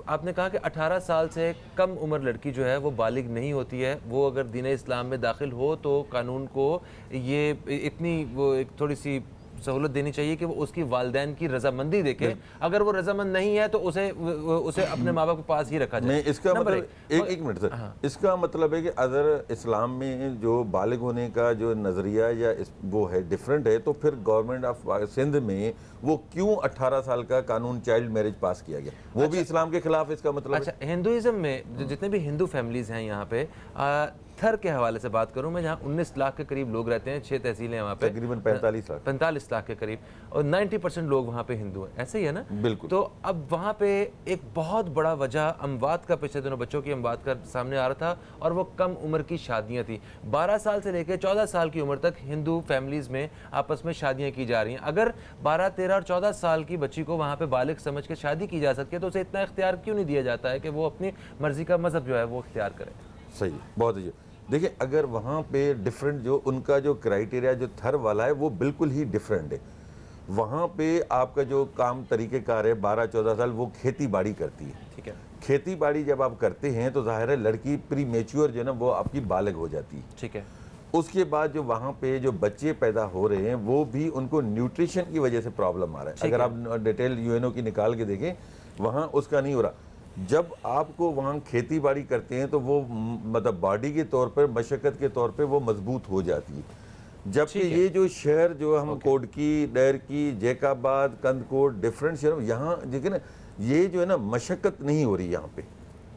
आपने कहा कि 18 साल से कम उम्र लड़की जो है वो बालिग नहीं होती है, वो अगर दीन इस्लाम में दाखिल हो तो कानून को ये इतनी वो एक थोड़ी सी सहूलत देनी चाहिए कि वो उसकी वालिदैन की रजामंदी देखे। अगर वो रजामंद नहीं है तो उसे अपने माँ बाप के पास ही रखा जाए। नहीं, इसका मतलब एक मिनट सर, इसका मतलब है कि अगर इस्लाम में जो बालिग होने का जो नज़रिया या वो है डिफरेंट है, तो फिर गवर्नमेंट ऑफ सिंध में वो क्यों 18 साल का कानून चाइल्ड मैरिज पास किया गया? वो भी इस्लाम के खिलाफ, इसका मतलब अच्छा, हिंदुइज्म में जितने भी हिंदू फैमिलीज हैं यहाँ पे, थर के हवाले से बात करूं मैं, जहाँ 19 लाख के करीब लोग रहते हैं, 6 तहसीलें हैं वहाँ पे, तकरीबन 45 लाख के करीब, और 90% लोग वहाँ पे हिंदू हैं, ऐसे ही है ना? बिल्कुल। तो अब वहाँ पे एक बहुत बड़ा वजह अमवात का, पिछले दिनों बच्चों की अमवात का सामने आ रहा था, और वो कम उम्र की शादियाँ थी। 12 साल से लेकर 14 साल की उम्र तक हिंदू फैमिलीज़ में आपस में शादियाँ की जा रही हैं। अगर 12, 13 और 14 साल की बच्ची को वहाँ पे बालिग समझ के शादी की जा सकती है, तो उसे इतना इख्तियार क्यों नहीं दिया जाता है कि वो अपनी मर्जी का मजहब जो है वो इख्तियार करे? सही है, बहुत अच्छी। देखिए, अगर वहाँ पे डिफरेंट जो उनका जो क्राइटेरिया जो थर वाला है वो बिल्कुल ही डिफरेंट है। वहाँ पे आपका जो काम तरीक़ेकार है, 12-14 साल वो खेती बाड़ी करती है। ठीक है, खेती बाड़ी जब आप करते हैं तो जाहिर है लड़की प्री मेच्योर जो है ना वो आपकी बालिग हो जाती है। ठीक है। उसके बाद जो वहाँ पे जो बच्चे पैदा हो रहे हैं वो भी उनको न्यूट्रिशन की वजह से प्रॉब्लम आ रहा है। अगर आप डिटेल यूएनओ की निकाल के देखें, वहाँ उसका नहीं हो रहा। जब आपको वहाँ खेती बाड़ी करते हैं तो वो मतलब बॉडी के तौर पर, मशक्क़त के तौर पे वो मजबूत हो जाती है। जबकि ये जो शहर जो हम कोडकी, डैरकी, जैकाबाद, कंदकोट, डिफरेंट शहर, यहाँ देखिए ना, ये जो है ना मशक्क़त नहीं हो रही यहाँ पे।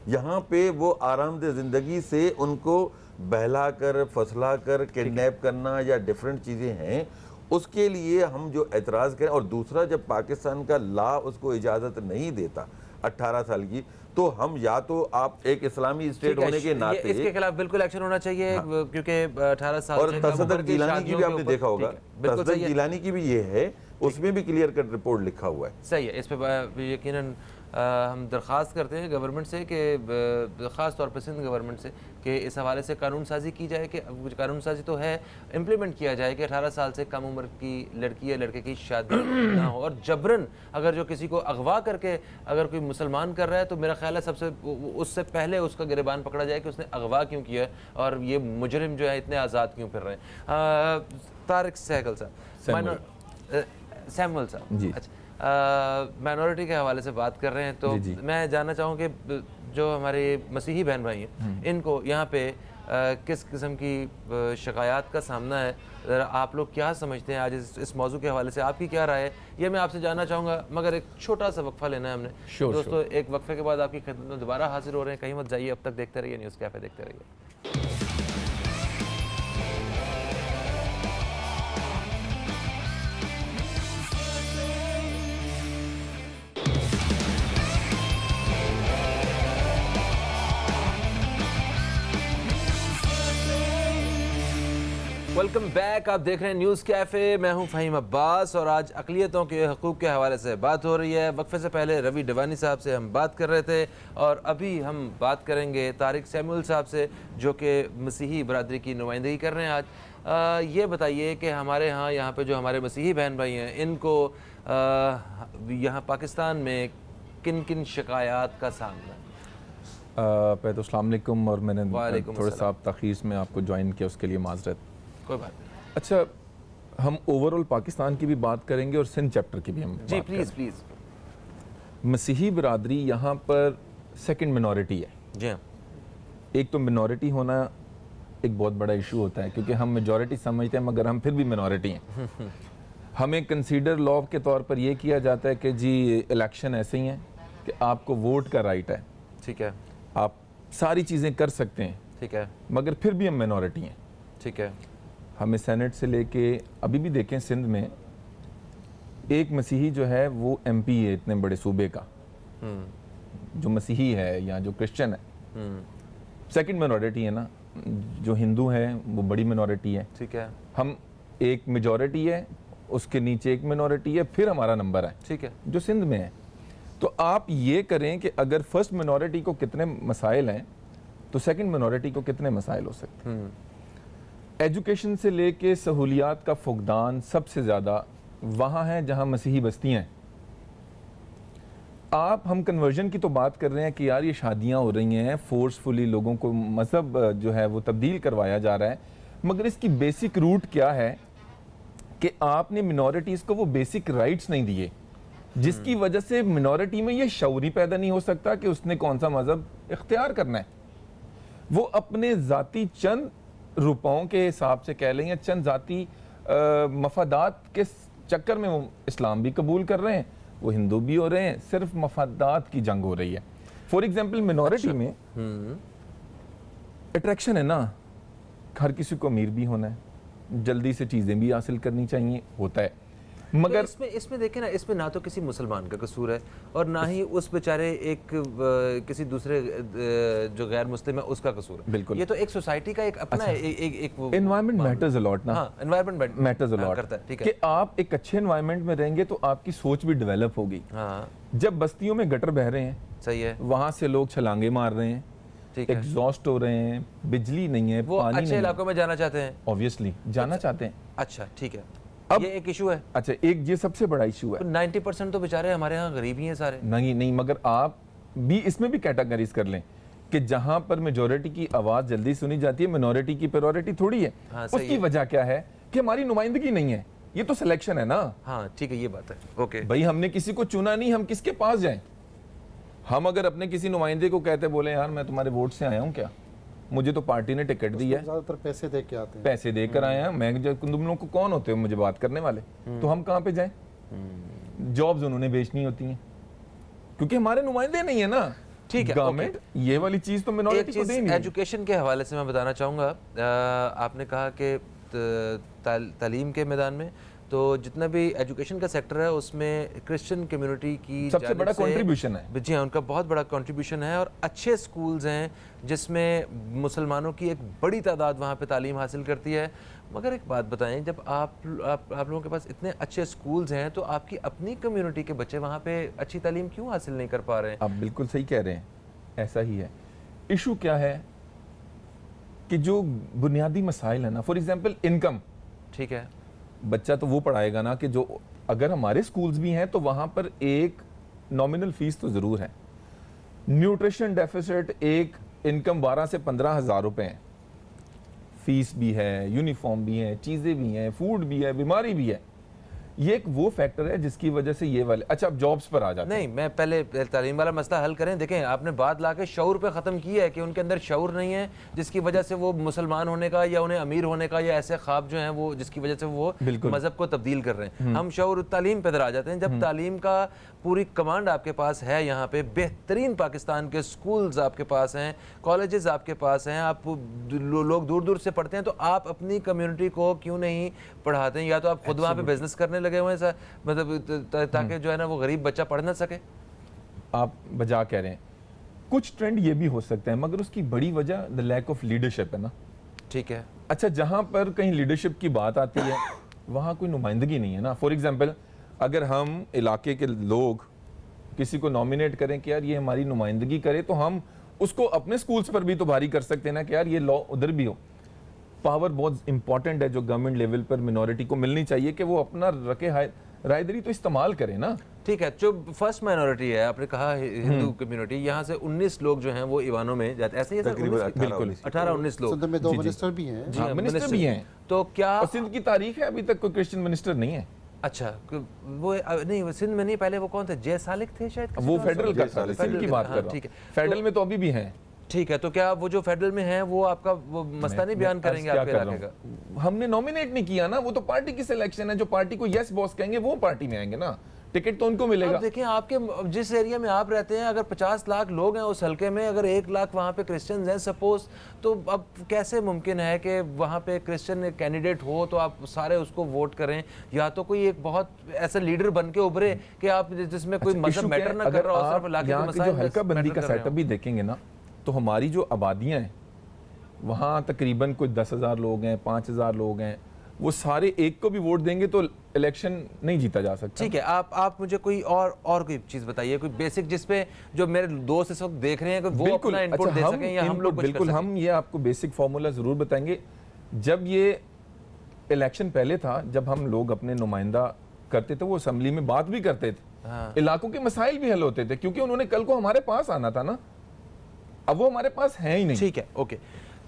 यहाँ पे वो आरामदेह ज़िंदगी से उनको बहला कर, फसला कर, किडनैप करना या डिफरेंट चीज़ें हैं, उसके लिए हम जो एतराज़ करें। और दूसरा, जब पाकिस्तान का लॉ उसको इजाज़त नहीं देता 18 साल की, तो हम या तो आप एक इस्लामी स्टेट होने के नाते इसके खिलाफ बिल्कुल एक्शन होना चाहिए। हाँ। क्योंकि 18 साल और तसद्दुक़ गिलानी की भी आपने देखा होगा, तसद्दुक़ गिलानी की भी ये है, उसमें भी क्लियर कट रिपोर्ट लिखा हुआ है। सही है, इस पे यकीनन ہم درخواست کرتے ہیں گورنمنٹ سے کہ خاص طور پہ سندھ گورنمنٹ سے کہ اس حوالے سے قانون سازی کی جائے, کہ قانون سازی تو ہے, امپلیمنٹ کیا جائے کہ 18 سال سے کم عمر کی لڑکی یا لڑکے کی شادی نہ ہو, اور جبراً اگر جو کسی کو اغوا کر کے اگر کوئی مسلمان کر رہا ہے تو میرا خیال ہے سب سے اس سے پہلے اس کا گریبان پکڑا جائے کہ اس نے اغوا کیوں کیا ہے اور یہ مجرم جو ہے اتنے آزاد کیوں پھر رہے ہیں. طارق سہگل صاحب, سیمول صاحب, جی. اچھا, مائنورٹی کے حوالے سے بات کر رہے ہیں تو میں جاننا چاہوں کہ جو ہمارے مسیحی بہن بھائی ہیں ان کو یہاں پہ کس قسم کی شکایات کا سامنا ہے, آپ لوگ کیا سمجھتے ہیں, آج اس موضوع کے حوالے سے آپ کی کیا رائے ہے, یہ میں آپ سے جاننا چاہوں گا, مگر ایک چھوٹا سا وقفہ لینا ہے ہم نے. دوستو ایک وقفے کے بعد آپ کی خدمت میں دوبارہ حاضر ہو رہے ہیں, کہیں مت جائیے, اب تک دیکھتے رہیے نیوز کیفے, دیکھتے رہیے. ویلکم بیک, آپ دیکھ رہے ہیں نیوز کیفے, میں ہوں فہیم عباس اور آج اقلیتوں کے حقوق کے حوالے سے بات ہو رہی ہے. وقفے سے پہلے روی ڈوانی صاحب سے ہم بات کر رہے تھے اور ابھی ہم بات کریں گے طارق سیمول صاحب سے جو کہ مسیحی برادری کی نمائندگی کر رہے ہیں آج. یہ بتائیے کہ ہمارے ہاں یہاں پہ جو ہمارے مسیحی بہن بھائی ہیں ان کو یہاں پاکستان میں کن کن شکایات کا سامنا ہے؟ پہلے تو السلام علیکم, اور میں نے تھوڑے سا تاخیر میں آپ کو جوائن کیا, اس کے لیے معذرت. کوئی بات نہیں. اچھا, ہم اوور آل پاکستان کی بھی بات کریں گے اور سندھ چیپٹر کی بھی ہم جی پلیز پلیز. مسیحی برادری یہاں پر سیکنڈ منورٹی ہے. جی ہاں, ایک تو منورٹی ہونا ایک بہت بڑا ایشو ہوتا ہے کیونکہ ہم میجورٹی سمجھتے ہیں مگر ہم پھر بھی منورٹی ہیں. ہمیں کنسیڈر لا کے طور پر یہ کیا جاتا ہے کہ جی الیکشن ایسے ہی ہیں کہ آپ کو ووٹ کا رائٹ ہے, ٹھیک ہے, آپ ساری چیزیں کر سکتے ہیں, ٹھیک ہے, مگر پھر بھی ہم منورٹی ہیں. ٹھیک ہے. ہمیں سینٹ سے لے کے ابھی بھی دیکھیں سندھ میں ایک مسیحی جو ہے وہ ایم پی ہے اتنے بڑے صوبے کا, جو مسیحی ہے یا جو کرسچن ہے. سیکنڈ منورٹی ہے نا, جو ہندو ہیں وہ بڑی منورٹی ہے. ٹھیک ہے. ہم ایک میجورٹی ہے, اس کے نیچے ایک منورٹی ہے, پھر ہمارا نمبر ہے. ٹھیک ہے. جو سندھ میں ہے. تو آپ یہ کریں کہ اگر فرسٹ منورٹی کو کتنے مسائل ہیں تو سیکنڈ منورٹی کو کتنے مسائل ہو سکتے ہیں. ایجوکیشن سے لے کے سہولیات کا فقدان سب سے زیادہ وہاں ہے جہاں مسیحی بستیاں ہیں. ہم کنورژن کی تو بات کر رہے ہیں کہ یار یہ شادیاں ہو رہی ہیں, فورسفلی لوگوں کو مذہب جو ہے وہ تبدیل کروایا جا رہا ہے, مگر اس کی بیسک روٹ کیا ہے کہ آپ نے منورٹیز کو وہ بیسک رائٹس نہیں دیے, جس کی وجہ سے منورٹی میں یہ شعور ہی پیدا نہیں ہو سکتا کہ اس نے کون سا مذہب اختیار کرنا ہے. وہ اپنے ذاتی چند روپوں کے حساب سے کہہ لیں یا چند ذاتی مفادات کے چکر میں وہ اسلام بھی قبول کر رہے ہیں, وہ ہندو بھی ہو رہے ہیں, صرف مفادات کی جنگ ہو رہی ہے. فور ایگزامپل منورٹی میں اٹریکشن ہے نا, ہر کسی کو امیر بھی ہونا ہے, جلدی سے چیزیں بھی حاصل کرنی چاہیے, ہوتا ہے, مگر اس میں دیکھیں نا, اس میں نہ تو کسی مسلمان کا قصور ہے اور نہ ہی اس بیچارے ایک کسی دوسرے جو غیر مسلم ہے اس کا قصور ہے. بالکل, یہ تو ایک سوسائٹی کا ایک اپنا ایک انوائرمنٹ میٹرز اے لاٹ نا. ہاں, انوائرمنٹ میٹرز اے لاٹ کرتا ہے. ٹھیک ہے کہ آپ ایک اچھے انوائرمنٹ میں رہیں گے تو آپ کی سوچ بھی ڈیولپ ہوگی. ہاں, جب بستیوں میں گٹر بہ رہے ہیں, صحیح ہے, وہاں سے لوگ چھلانگے مار رہے ہیں, ایگزاسٹ ہو رہے ہیں, بجلی نہیں ہے, وہ پانی اچھے نہیں, علاقوں میں جانا چاہتے ہیں, اوبویسلی جانا چاہتے ہیں. اچھا ٹھیک ہے, اب یہ ایک ایشو ہے. اچھا, ایک یہ سب سے بڑا ایشو ہے. 90% تو بیچارے ہمارے ہاں غریب ہی ہیں سارے. نہیں, مگر آپ بھی اس میں بھی کیٹیگریز کر لیں کہ جہاں پر میجورٹی کی آواز جلدی سنی جاتی ہے, منورٹی کی پریورٹی تھوڑی ہے. اس کی وجہ کیا ہے کہ ہماری نمائندگی نہیں ہے, یہ تو سلیکشن ہے نا. ہاں ٹھیک ہے, یہ بات ہے. اوکے بھائی, ہم نے کسی کو چنا نہیں, ہم کس کے پاس جائیں. ہم اگر اپنے کسی نمائندے کو کہتے بولے یار میں تمہارے ووٹ سے آیا ہوں, کیا مجھے تو پارٹی نے ٹکٹ دی ہے, زیادہ تر پیسے دے کے آتے ہیں, پیسے دے کر آئے ہیں, میں تم لوگوں کو کون ہوتے ہو مجھے بات کرنے والے, تو ہم کہاں پہ جائیں. جابز انہوں نے بیچنی ہوتی ہیں کیونکہ ہمارے نمائندے نہیں ہیں نا. ٹھیک ہے, گورنمنٹ یہ والی چیز تو منورٹی کو دے نہیں. ایجوکیشن کے حوالے سے میں بتانا چاہوں گا, آپ نے کہا کہ تعلیم کے میدان میں तो जितना भी एजुकेशन का सेक्टर है उसमें क्रिश्चियन कम्युनिटी की सबसे जानिब बड़ा से- contribution है। जी हाँ, उनका बहुत बड़ा कंट्रीब्यूशन है और अच्छे स्कूल्स हैं जिसमें मुसलमानों की एक बड़ी तादाद वहाँ पे तालीम हासिल करती है। मगर एक बात बताएं, जब आप लोगों के पास इतने अच्छे स्कूल्स हैं तो आपकी अपनी कम्युनिटी के बच्चे वहाँ पे अच्छी तालीम क्यों हासिल नहीं कर पा रहे हैं? आप बिल्कुल सही कह रहे हैं, ऐसा ही है। इशू क्या है कि जो बुनियादी मसाइल है ना, फॉर एग्जांपल इनकम, ठीक है, बच्चा तो वो पढ़ाएगा ना कि जो, अगर हमारे स्कूल्स भी हैं तो वहाँ पर एक नॉमिनल फीस तो ज़रूर है। न्यूट्रिशन डेफिसिट, एक इनकम 12 से 15 हज़ार रुपए है, फीस भी है, यूनिफॉर्म भी है, चीज़ें भी हैं, फूड भी है, बीमारी भी है। ये एक वो फैक्टर है जिसकी वजह से ये वाले, अच्छा अब जॉब्स पर आ जाते हैं। नहीं, मैं पहले तालीम वाला मसला हल करें। देखें, आपने बात ला के शऊर पे ख़त्म की है कि उनके अंदर शऊर नहीं है, जिसकी वजह से वो मुसलमान होने का या उन्हें अमीर होने का या ऐसे ख्वाब जो हैं वो, जिसकी वजह से वो बिल्कुल। मज़हब को तब्दील कर रहे हैं। हम शऊर तालीम पे आ जाते हैं। जब तालीम का पूरी कमांड आपके पास है, यहाँ पे बेहतरीन पाकिस्तान के स्कूल्स आपके पास हैं, कॉलेजेस आपके पास हैं, आप लोग दूर दूर से पढ़ते हैं, तो आप अपनी कम्युनिटी को क्यों नहीं पढ़ाते हैं? या तो आप खुद वहाँ पे बिजनेस करने लगे हुए हैं, मतलब ताकि जो है ना वो गरीब बच्चा पढ़ ना सके। आप बजा कह रहे हैं, कुछ ट्रेंड ये भी हो सकते हैं, मगर उसकी बड़ी वजह द लैक ऑफ लीडरशिप है ना। ठीक है, अच्छा, जहां पर कहीं लीडरशिप की बात आती है वहां कोई नुमाइंदगी नहीं है ना। फॉर एग्जांपल, अगर हम इलाके के लोग किसी को नॉमिनेट करें कि यार ये हमारी नुमाइंदगी करे, तो हम उसको अपने स्कूल्स पर भी तो भारी कर सकते हैं ना कि यार ये लॉ उधर भी हो। पावर बहुत इंपॉर्टेंट है जो गवर्नमेंट लेवल पर मिनॉरिटी को मिलनी चाहिए कि वो अपना रखे रायदरी तो इस्तेमाल करें ना। ठीक है। जो फर्स्ट माइनॉरिटी है, आपने कहा हिंदू कम्युनिटी, यहाँ से 19 लोग जो हैं वो ईवानों में जाते, ऐसे ही है सर? तकरीबन 19 बिल्कुल 18-19 लोग। सिंध में 2 मिनिस्टर भी हैं। जी हाँ, हाँ, मिनिस्टर मिनिस्टर भी हैं। तो क्या, और सिंध की तारीख है, अभी तक कोई क्रिश्चियन मिनिस्टर नहीं है। अच्छा, वो नहीं, वो सिंध में नहीं, पहले वो कौन थे, जय सालिक थे शायद? वो फेडरल का था, सालिक, सिंध की बात कर रहा ठीक हूँ। है। फेडरल में तो अभी भी हैं। ठीक है, तो क्या वो जो फेडरल में है वो आपका वो मस्तानी बयान करेंगे आपके इलाके का? हमने नॉमिनेट नहीं किया ना, वो तो पार्टी की सिलेक्शन है। जो पार्टी को यस बॉस कहेंगे वो पार्टी में आएंगे ना, टिकट तो उनको मिलेगा। अब देखिए, आपके जिस एरिया में आप रहते हैं, अगर 50 लाख लोग हैं उस हलके में, अगर 1 लाख वहाँ पे क्रिश्चियंस हैं सपोज, तो अब कैसे मुमकिन है कि वहाँ पे क्रिश्चियन कैंडिडेट हो तो आप सारे उसको वोट करें? या तो कोई एक बहुत ऐसा लीडर बन के उभरे कि आप जिसमें कोई मजहब मैटर ना कर रहा हो, सिर्फ इलाके के मसाइल जो हल्का बंदी का सेटअप भी देखेंगे ना, तो हमारी जो आबादियां हैं वहाँ तकरीबन कोई 10,000 लोग हैं, 5,000 लोग हैं, वो सारे एक को भी वोट देंगे तो इलेक्शन नहीं जीता जा सकता। ठीक है, आप मुझे कोई और कोई चीज बताइए, कोई बेसिक जिसपे जो मेरे दोस्त इस वक्त देख रहे हैं कि वो बिल्कुल, अपना इनपुट अच्छा, दे सकें या हम लोग कुछ कर बिल्कुल, सकें। हम ये आपको बेसिक फार्मूला जरूर बताएंगे। जब ये इलेक्शन पहले था, जब हम लोग अपने नुमाइंदा करते थे, वो असेंबली में बात भी करते थे, हाँ। इलाकों के मसाइल भी हल होते थे, क्योंकि उन्होंने कल को हमारे पास आना था ना। अब वो हमारे पास है ही नहीं। ठीक है, ओके,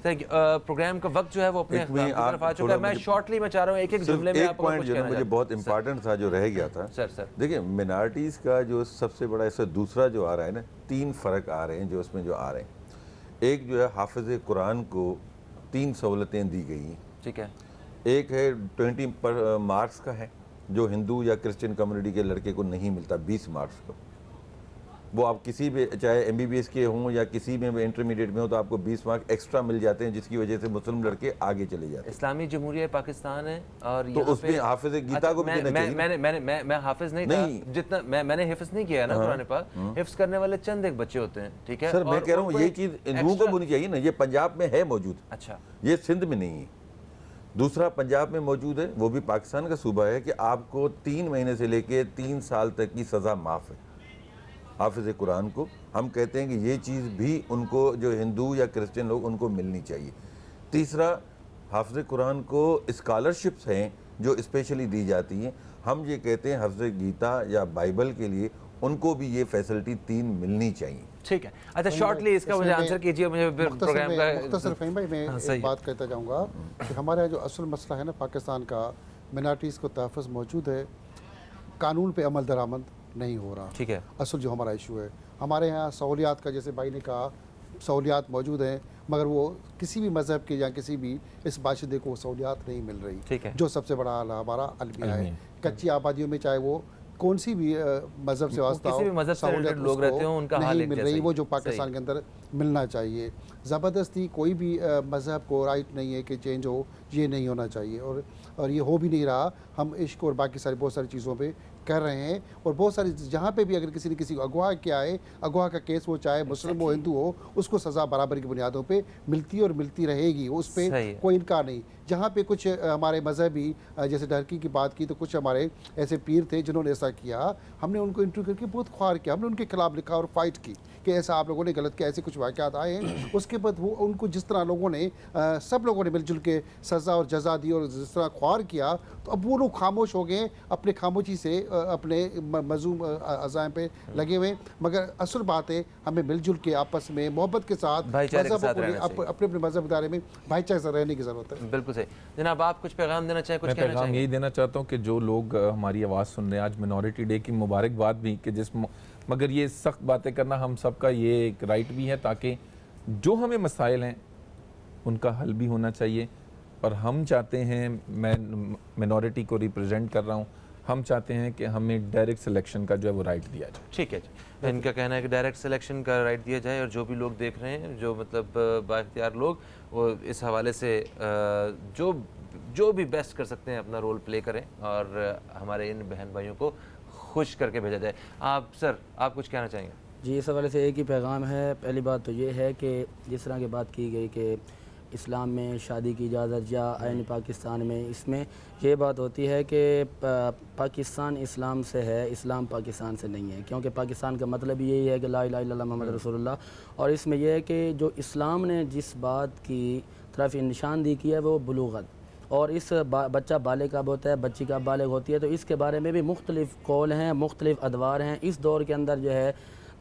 थैंक यू। प्रोग्राम का वक्त जो है वो अपने एक में अख्ताम की तरफ आ आप चुका है। थोड़ा मैं मुझे- शॉर्टली मैं चाह रहा हूँ एक जुमले में एक आपको पॉइंट कुछ जो कहना ना मुझे चाहता बहुत हूं। इंपॉर्टेंट था जो रह गया था। सर देखिए, मिनारिटीज़ का जो सबसे बड़ा इससे दूसरा जो आ रहा है ना, 3 फ़र्क आ रहे हैं जो उसमें जो आ रहे हैं। एक जो है हाफिज़ कुरान को 3 सहूलतें दी गई हैं। ठीक है, एक है 20 मार्क्स का है जो हिंदू या क्रिश्चियन कम्युनिटी के लड़के को नहीं मिलता, 20 मार्क्स का। वो आप किसी भी, चाहे MBBS के हों या किसी में इंटरमीडिएट में हो, तो आपको 20 मार्क एक्स्ट्रा मिल जाते हैं, जिसकी वजह से मुस्लिम लड़के आगे चले जाते हैं। इस्लामी जमहूरिया पाकिस्तान है और तो यहाँ उसमें पे- हाफिज़ गीता अच्छा, को भी देना चाहिए ना। मैं हाफिज नहीं नहीं। था, जितना मैंने हिफ्ज नहीं किया है ना कुरान पाक। हिफ्ज करने वाले चंद एक बच्चे होते हैं, ठीक है। सर, मैं और कह रहा हूँ उनको ये एक चीज़ इन लोगों को extra- होनी चाहिए ना। ये पंजाब में है मौजूद, अच्छा, ये सिंध में नहीं है। दूसरा पंजाब में मौजूद है, वो भी पाकिस्तान का सूबा है, कि आपको 3 महीने से लेके 3 साल तक की सज़ा माफ़ है हाफिज़ कुरान को। हम कहते हैं कि ये चीज़ भी उनको, जो हिंदू या क्रिश्चियन लोग, उनको मिलनी चाहिए। तीसरा, हाफिज़ कुरान को स्कॉलरशिप्स हैं जो स्पेशली दी जाती हैं। हम ये कहते हैं हाफिज़ गीता या बाइबल के लिए उनको भी ये फैसिलिटी 3 मिलनी चाहिए। ठीक है। अच्छा, शॉर्टली इसका मुझे आंसर कीजिए, मुझे प्रोग्राम का मुख्तसर फहीम भाई, मैं हाँ, सही एक बात कहता जाऊँगा कि हमारा जो असल मसला है ना पाकिस्तान का, मिनारिटीज़ को तहफ़्फ़ुज़ मौजूद है, कानून पे अमल दरामद नहीं हो रहा। ठीक है, असल जो हमारा इशू है, हमारे यहाँ सहूलियात का, जैसे भाई ने कहा, सहूलियात मौजूद हैं, मगर वो किसी भी मज़हब के या किसी भी इस बाशिंदे को सहूलियात नहीं मिल रही। ठीक है। जो सबसे बड़ा हमारा अलमिया है। कच्ची आबादियों में चाहे वो कौन सी भी मज़हब से वास्ता किसी भी मज़हब से रिलेटेड लोग रहते हो उनका हाल नहीं एक मिल जैसा रही, ही वो जो है। पाकिस्तान के अंदर मिलना चाहिए। ज़बरदस्ती कोई भी मज़हब को राइट नहीं है कि चेंज हो, ये नहीं होना चाहिए, और ये हो भी नहीं रहा। हम इश्क और बाकी सारी बहुत सारी चीज़ों पे कर रहे हैं, और बहुत सारी जहाँ पे भी अगर किसी ने किसी को अगवा किया है, अगवा का केस वो चाहे मुस्लिम हो हिंदू हो, उसको सज़ा बराबर की बुनियादों पे मिलती है और मिलती रहेगी, उस सही पर है। कोई इनकार नहीं। जहाँ पे कुछ हमारे मजहबी जैसे टर्की की बात की, तो कुछ हमारे ऐसे पीर थे जिन्होंने ऐसा किया, हमने उनको इंटरव्यू करके बहुत ख्वार किया, हमने उनके खिलाफ लिखा और फाइट की कि ऐसा आप लोगों ने गलत किया, ऐसे कुछ वाक़यात आए हैं। उसके बाद वो उनको जिस तरह लोगों ने सब लोगों ने मिलजुल के सज़ा और जजा दी और जिस तरह ख्वार किया, तो अब वो लोग खामोश हो गए, अपने खामोशी से अपने मज़ूम अज़ाइम पे लगे हुए। मगर असल बात है, हमें मिलजुल के आपस में मोहब्बत के साथ भाईचारे के साथ रहना चाहिए। अपने अपने मज़हब इदारे में भाईचारे से रहने की ज़रूरत है। बिल्कुल सही। जनाब आप कुछ पैगाम देना चाहें, कुछ मैं कहना पैगाम चाहेंगे? यही देना चाहता हूँ कि जो लोग हमारी आवाज़ सुन रहे हैं, आज मिनॉरिटी डे की मुबारकबाद भी कि मगर ये सख्त बातें करना हम सबका ये एक राइट भी है, ताकि जो हमें मसाइल हैं उनका हल भी होना चाहिए। और हम चाहते हैं, मैं मिनॉरिटी को रिप्रेजेंट कर रहा हूँ, हम चाहते हैं कि हमें डायरेक्ट सिलेक्शन का जो है वो राइट दिया जाए। ठीक है जी, इनका कहना है कि डायरेक्ट सिलेक्शन का राइट दिया जाए, और जो भी लोग देख रहे हैं, जो मतलब बाइख्तियार लोग, वो इस हवाले से जो भी बेस्ट कर सकते हैं अपना रोल प्ले करें, और हमारे इन बहन भाइयों को खुश करके भेजा जाए। आप सर, आप कुछ कहना चाहेंगे? जी, इस हवाले से एक ही पैगाम है। पहली बात तो ये है कि जिस तरह की बात की गई कि इस्लाम में शादी की इजाज़त या आईन पाकिस्तान में, इसमें ये बात होती है कि पाकिस्तान इस्लाम से है, इस्लाम पाकिस्तान से नहीं है, क्योंकि पाकिस्तान का मतलब यही है कि ला इलाहा इल्लल्लाह मुहम्मद रसूलुल्लाह। और इसमें यह है कि जो इस्लाम ने जिस बात की तरफ निशानदी की है वो बुलूगत, और इस बच्चा बालिग कब होता है, बच्ची कब बालिग होती है, तो इसके बारे में भी मुख्तलिफ़ कौल हैं, मुख्तलिफ़ अदवार हैं। इस दौर के अंदर जो है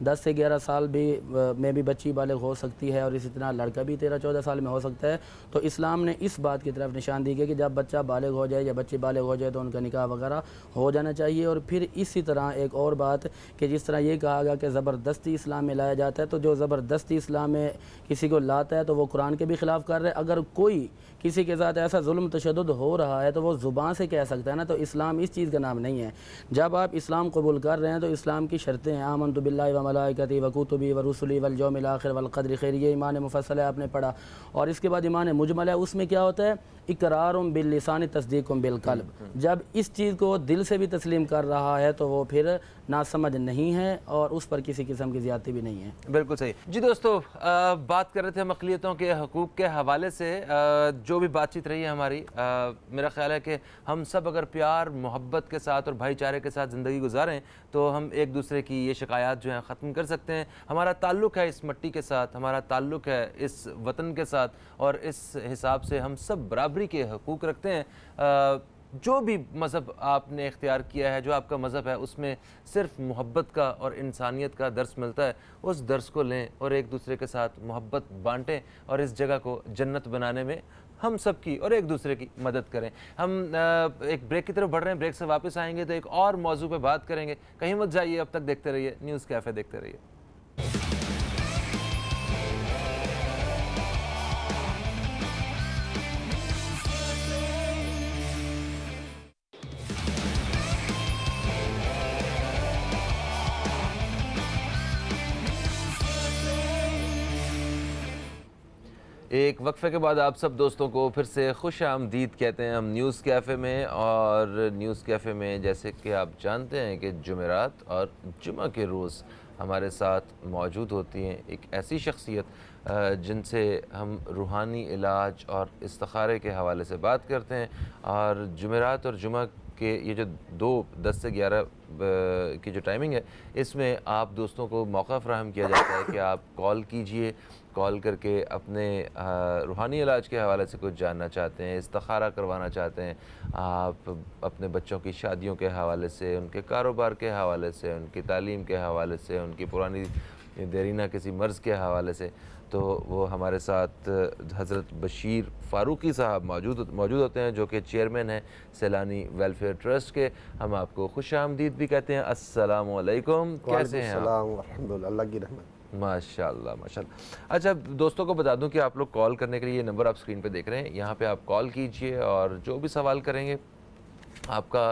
10 से 11 साल में भी बच्ची बालिग हो सकती है, और इसी तरह लड़का भी 13-14 साल में हो सकता है। तो इस्लाम ने इस बात की तरफ निशान दी कि जब बच्चा बालिग हो जाए या बच्ची बालिग हो जाए तो उनका निकाह वगैरह हो जाना चाहिए। और फिर इसी तरह एक और बात कि जिस तरह ये कहा गया कि ज़बरदस्ती इस्लाम में लाया जाता है, तो जो ज़बरदस्ती इस्लाम में किसी को लाता है तो वो कुरान के भी ख़िलाफ़ कर रहे हैं। अगर कोई किसी के साथ ऐसा जुल्म तशद्दुद हो रहा है तो वो ज़ुबान से कह सकता है ना, तो इस्लाम इस चीज़ का नाम नहीं है। जब आप इस्लाम कबूल कर रहे हैं तो इस्लाम की शर्तें हैं, आमनतु बिल्लाहि व मलाइकतिही व कुतुबिही व रुसुलिही वल यौमिल आखिर वल क़द्रि खैरिही, ये ईमान मुफस्सल है, आपने पढ़ा। और इसके बाद ईमान मुजमल है, उसमें क्या होता है, इकरारुम बिल लिसान तस्दीकुम बिल कल्ब। जब इस चीज़ को दिल से भी तस्लीम कर रहा है तो वो फिर नासमझ नहीं है, और उस पर किसी किस्म की ज़्यादती भी नहीं है। बिल्कुल सही जी। दोस्तों, बात कर रहे थे हम अक़लियतों के हकूक़ के हवाले से। जो भी बातचीत रही है हमारी, मेरा ख़्याल है कि हम सब अगर प्यार मोहब्बत के साथ और भाईचारे के साथ ज़िंदगी गुजारें तो हम एक दूसरे की ये शिकायत जो हैं ख़त्म कर सकते हैं। हमारा ताल्लुक़ है इस मिट्टी के साथ, हमारा ताल्लुक़ है इस वतन के साथ, और इस हिसाब से हम सब बराबरी के हकूक़ रखते हैं। जो भी मज़हब आपने इख्तियार किया है, जो आपका मज़हब है, उसमें सिर्फ मोहब्बत का और इंसानियत का दर्स मिलता है। उस दर्स को लें और एक दूसरे के साथ मोहब्बत बांटें, और इस जगह को जन्नत बनाने में हम सब की और एक दूसरे की मदद करें। हम एक ब्रेक की तरफ बढ़ रहे हैं, ब्रेक से वापस आएंगे तो एक और मौजू पे बात करेंगे। कहीं मत जाइए, अब तक देखते रहिए न्यूज़ कैफ़े, देखते रहिए। एक वक्फे के बाद आप सब दोस्तों को फिर से खुश आमदीद कहते हैं हम न्यूज़ कैफ़े में। और न्यूज़ कैफ़े में जैसे कि आप जानते हैं कि जुमेरात और जुमा के रोज़ हमारे साथ मौजूद होती हैं एक ऐसी शख्सियत जिनसे हम रूहानी इलाज और इस्तिखारे के हवाले से बात करते हैं। और जुमेरात और जुमा के ये जो 10 से 11 की जो टाइमिंग है, इसमें आप दोस्तों को मौका फ़राहम किया जाता है कि आप कॉल कीजिए, कॉल करके अपने रूहानी इलाज के हवाले से कुछ जानना चाहते हैं, इस्तिखारा करवाना चाहते हैं, आप अपने बच्चों की शादियों के हवाले से, उनके कारोबार के हवाले से, उनकी तालीम के हवाले से, उनकी पुरानी देरीना किसी मर्ज़ के हवाले से, तो वो हमारे साथ हज़रत बशीर फ़ारूकी साहब मौजूद होते हैं, जो कि चेयरमैन हैं सैलानी वेलफेयर ट्रस्ट के। हम आपको खुश आमदीद भी कहते हैं। अस्सलामु अलैकुम, कैसे हैं आप? अल्लाह की रहमत। माशाल्लाह माशाल्लाह। अच्छा, दोस्तों को बता दूं कि आप लोग कॉल करने के लिए ये नंबर आप स्क्रीन पे देख रहे हैं, यहाँ पे आप कॉल कीजिए और जो भी सवाल करेंगे आपका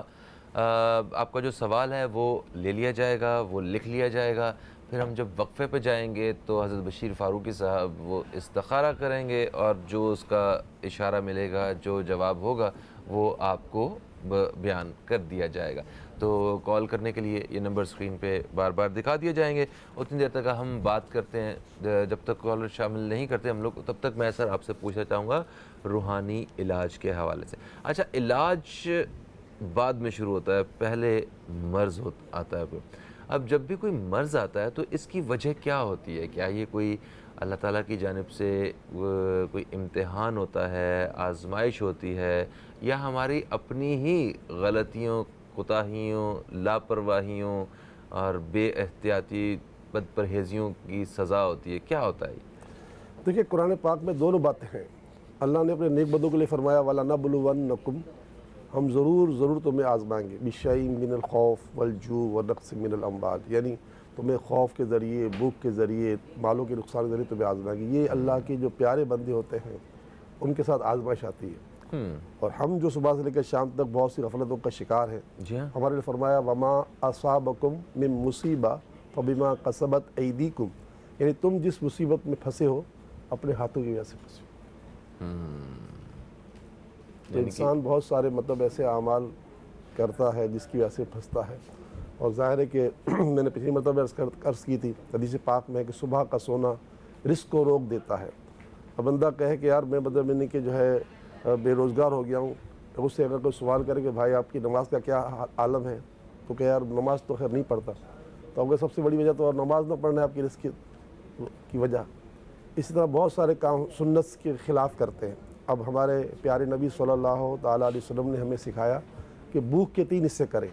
آپ کا جو سوال ہے وہ لے لیا جائے گا, وہ لکھ لیا جائے گا. پھر ہم جب وقفے پہ جائیں گے تو حضرت بشیر فاروقی صاحب وہ استخارہ کریں گے, اور جو اس کا اشارہ ملے گا, جو جواب ہوگا, وہ آپ کو بیان کر دیا جائے گا. تو کال کرنے کے لیے یہ نمبر اسکرین پہ بار بار دکھا دیے جائیں گے. اتنی دیر تک ہم بات کرتے ہیں, جب تک کالر شامل نہیں کرتے ہم لوگ, تب تک میں سر آپ سے پوچھنا چاہوں گا روحانی علاج کے حوالے سے. اچھا, علاج بعد میں شروع ہوتا ہے, پہلے مرض آتا ہے. اب جب بھی کوئی مرض آتا ہے تو اس کی وجہ کیا ہوتی ہے؟ کیا یہ کوئی اللہ تعالیٰ کی جانب سے کوئی امتحان ہوتا ہے, آزمائش ہوتی ہے, یا ہماری اپنی ہی غلطیوں, کوتاہیوں, لاپرواہیوں اور بے احتیاطی بد پرہیزیوں کی سزا ہوتی ہے؟ کیا ہوتا ہے؟ دیکھیے, قرآن پاک میں دونوں باتیں ہیں. اللہ نے اپنے نیک بندوں کے لیے فرمایا وَلَنَبْلُوَنَّكُمْ, ہم ضرور تمہیں آزمائیں گے, بِشَيْءٍ مِّنَ الْخَوْفِ وَالْجُوعِ وَنَقْصٍ مِّنَ الْأَمْوَالِ, یعنی تمہیں خوف کے ذریعے, بھوک کے ذریعے, مالوں کے نقصان کے ذریعے تمہیں آزمائیں گے. یہ اللہ کے جو پیارے بندے ہوتے ہیں ان کے ساتھ آزمائش آتی ہے. اور ہم جو صبح سے لے کر شام تک بہت سی غفلتوں کا شکار ہیں. ہمارے لیے فرمایا وَمَا أَصَابَكُم مِّن مُّصِيبَةٍ فَبِمَا كَسَبَتْ أَيْدِيكُم, یعنی تم جس مصیبت میں پھنسے ہو اپنے ہاتھوں کی وجہ سے پھنسے ہو. تو انسان بہت سارے ایسے اعمال کرتا ہے جس کی وجہ سے پھنستا ہے. اور ظاہر ہے کہ میں نے پچھلی مرتبہ عرض کی تھی, حدیث پاک میں کہ صبح کا سونا رزق کو روک دیتا ہے. اب بندہ کہے کہ یار میں کہ جو ہے بے روزگار ہو گیا ہوں, اس سے اگر کوئی سوال کرے کہ بھائی آپ کی نماز کا کیا عالم ہے, تو کہ یار نماز تو خیر نہیں پڑھتا, تو اب سب سے بڑی وجہ تو نماز نہ پڑھنا ہے آپ کی رزق کی وجہ. اسی طرح بہت سارے کام سنت کے خلاف کرتے ہیں. اب ہمارے پیارے نبی صلی اللہ تعالیٰ علیہ وسلم نے ہمیں سکھایا کہ بھوک کے 3 حصے کریں,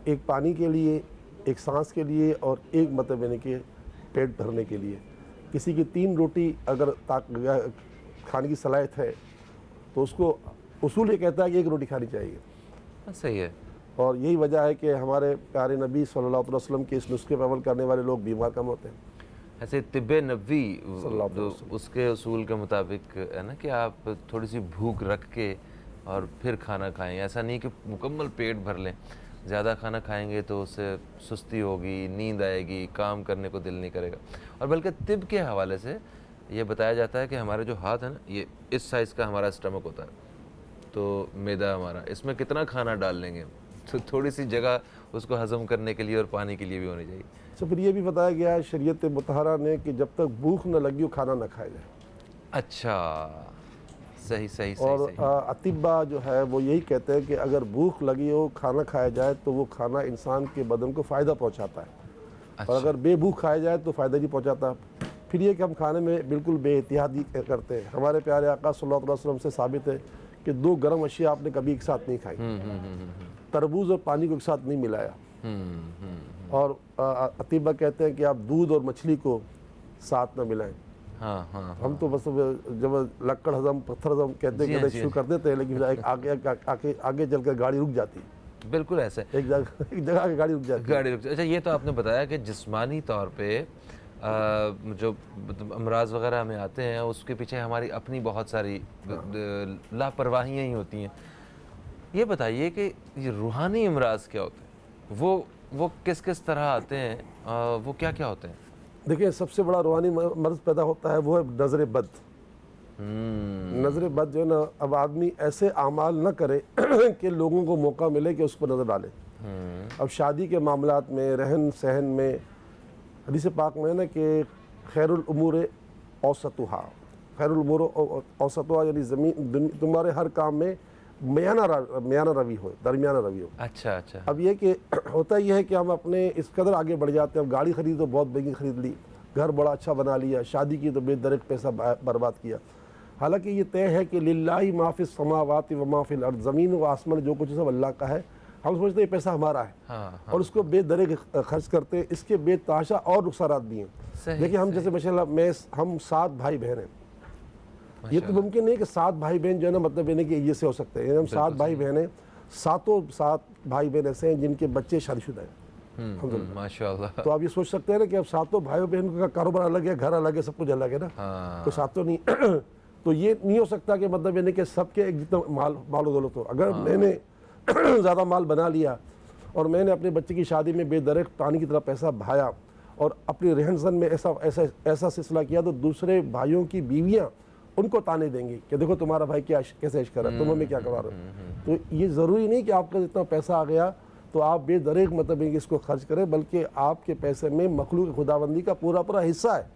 ایک پانی کے لیے, ایک سانس کے لیے, اور ایک یعنی کہ پیٹ بھرنے کے لیے. کسی کی 3 روٹی اگر کھانے کی صلاحیت ہے تو اس کو اصول یہ کہتا ہے کہ 1 روٹی کھانی چاہیے. صحیح ہے. اور یہی وجہ ہے کہ ہمارے پیارے نبی صلی اللہ علیہ وسلم کے اس نسخے پر عمل کرنے والے لوگ بیمار کم ہوتے ہیں. ایسے طب نبوی اس کے اصول کے مطابق ہے نا کہ آپ تھوڑی سی بھوک رکھ کے اور پھر کھانا کھائیں. ایسا نہیں کہ مکمل پیٹ بھر لیں. زیادہ کھانا کھائیں گے تو اس سے سستی ہوگی, نیند آئے گی, کام کرنے کو دل نہیں کرے گا. اور بلکہ طب کے حوالے سے یہ بتایا جاتا ہے کہ ہمارے جو ہاتھ ہے نا, یہ اس سائز کا ہمارا اسٹمک ہوتا ہے, تو معدہ ہمارا, اس میں کتنا کھانا ڈال لیں گے, تو تھوڑی سی جگہ اس کو ہضم کرنے کے لیے اور پانی کے لیے بھی ہونی چاہیے. تو پھر یہ بھی بتایا گیا ہے شریعت مطہرہ نے کہ جب تک بھوک نہ لگی ہو کھانا نہ کھایا جائے. اچھا, صحیح. اور اطباء جو ہے وہ یہی کہتے ہیں کہ اگر بھوک لگی ہو کھانا کھایا جائے تو وہ کھانا انسان کے بدن کو فائدہ پہنچاتا ہے, اور اگر بے بھوک کھایا جائے تو فائدہ نہیں پہنچاتا. پھر یہ کہ ہم کھانے میں بالکل بے احتیاطی کرتے ہیں. ہمارے پیارے آقا صلی اللہ علیہ وسلم سے ثابت ہے کہ 2 گرم اشیاء آپ نے کبھی ایک ساتھ نہیں کھائی. تربوز اور پانی کو ایک ساتھ نہیں ملایا. اور اطباء کہتے ہیں کہ آپ دودھ اور مچھلی کو ساتھ نہ ملائیں. ہم تو بس جب لکڑ ہضم پتھر ہضم کہتے شروع کر دیتے ہیں, لیکن آگے چل کر گاڑی رک جاتی ہے. بالکل ایسے ایک جگہ کی گاڑی رک جاتی ہے. اچھا, یہ تو آپ نے بتایا کہ جسمانی طور پہ جو امراض وغیرہ ہمیں آتے ہیں اس کے پیچھے ہماری اپنی بہت ساری لاپرواہیاں ہی ہوتی ہیں. یہ بتائیے کہ یہ روحانی امراض کیا ہوتے ہیں, وہ کس طرح آتے ہیں, وہ کیا ہوتے ہیں؟ دیکھیں, سب سے بڑا روحانی مرض پیدا ہوتا ہے وہ ہے نظر بد. نظر بد جو ہے نا, اب آدمی ایسے اعمال نہ کرے کہ لوگوں کو موقع ملے کہ اس پر نظر ڈالے. اب شادی کے معاملات میں, رہن سہن میں, حدیث پاک میں ہے نا کہ خیر الامور اوسطھا, خیر الامور اوسطھا, یعنی زمین تمہارے ہر کام میں میانہ روی ہو, درمیانہ روی ہو. اچھا. اب یہ کہ ہوتا یہ ہے کہ ہم اپنے اس قدر آگے بڑھ جاتے ہیں. اب گاڑی خرید تو بہت مہنگی خرید لی, گھر بڑا اچھا بنا لیا, شادی کی تو بے درک پیسہ برباد کیا. حالانکہ یہ طے ہے کہ للہ ما فی السماوات و ما فی الارض, زمین و آسمان جو کچھ سب اللہ کا ہے. ہم سمجھتے ہیں یہ پیسہ ہمارا ہے اور اس کو بے درک خرچ کرتے ہیں. اس کے بے تحاشا اور نقصانات بھی ہیں. دیکھیں, ہم جیسے ماشاءاللہ ہم 7 بھائی بہن ہیں. یہ تو ممکن نہیں کہ 7 بھائی بہن جو ہے نا یہ نہیں کہ یہ سے ہو سکتے ہیں. ہم 7 بھائی بہن ہیں, 7 بھائی بہن ایسے ہیں جن کے بچے شادی شدہ ہیں. ماشاءاللہ. تو آپ یہ سوچ سکتے ہیں نا کہ اب 7 بھائیوں بہن کا کاروبار الگ ہے, گھر الگ ہے, سب کچھ الگ ہے نا. تو 7 نہیں تو یہ نہیں ہو سکتا کہ یہ نہیں کہ سب کے ایک جتنا مال و دولت ہو. اگر میں نے ज़्यादा माल बना लिया और मैंने अपने बच्चे की शादी में बेदरक पानी की तरह पैसा बहाया और अपने रहन सहन में ऐसा सिलसिला किया, तो दूसरे भाइयों की बीवियाँ उनको ताने देंगी कि देखो तुम्हारा भाई क्या कैसे ऐश कर रहा है, तुम हमें क्या करवा रहे हो। तो ये ज़रूरी नहीं कि आपका जितना पैसा आ गया तो आप बेदरेक मतलब इसको खर्च करें, बल्कि आपके पैसे में मखलूक खुदाबंदी का पूरा हिस्सा है।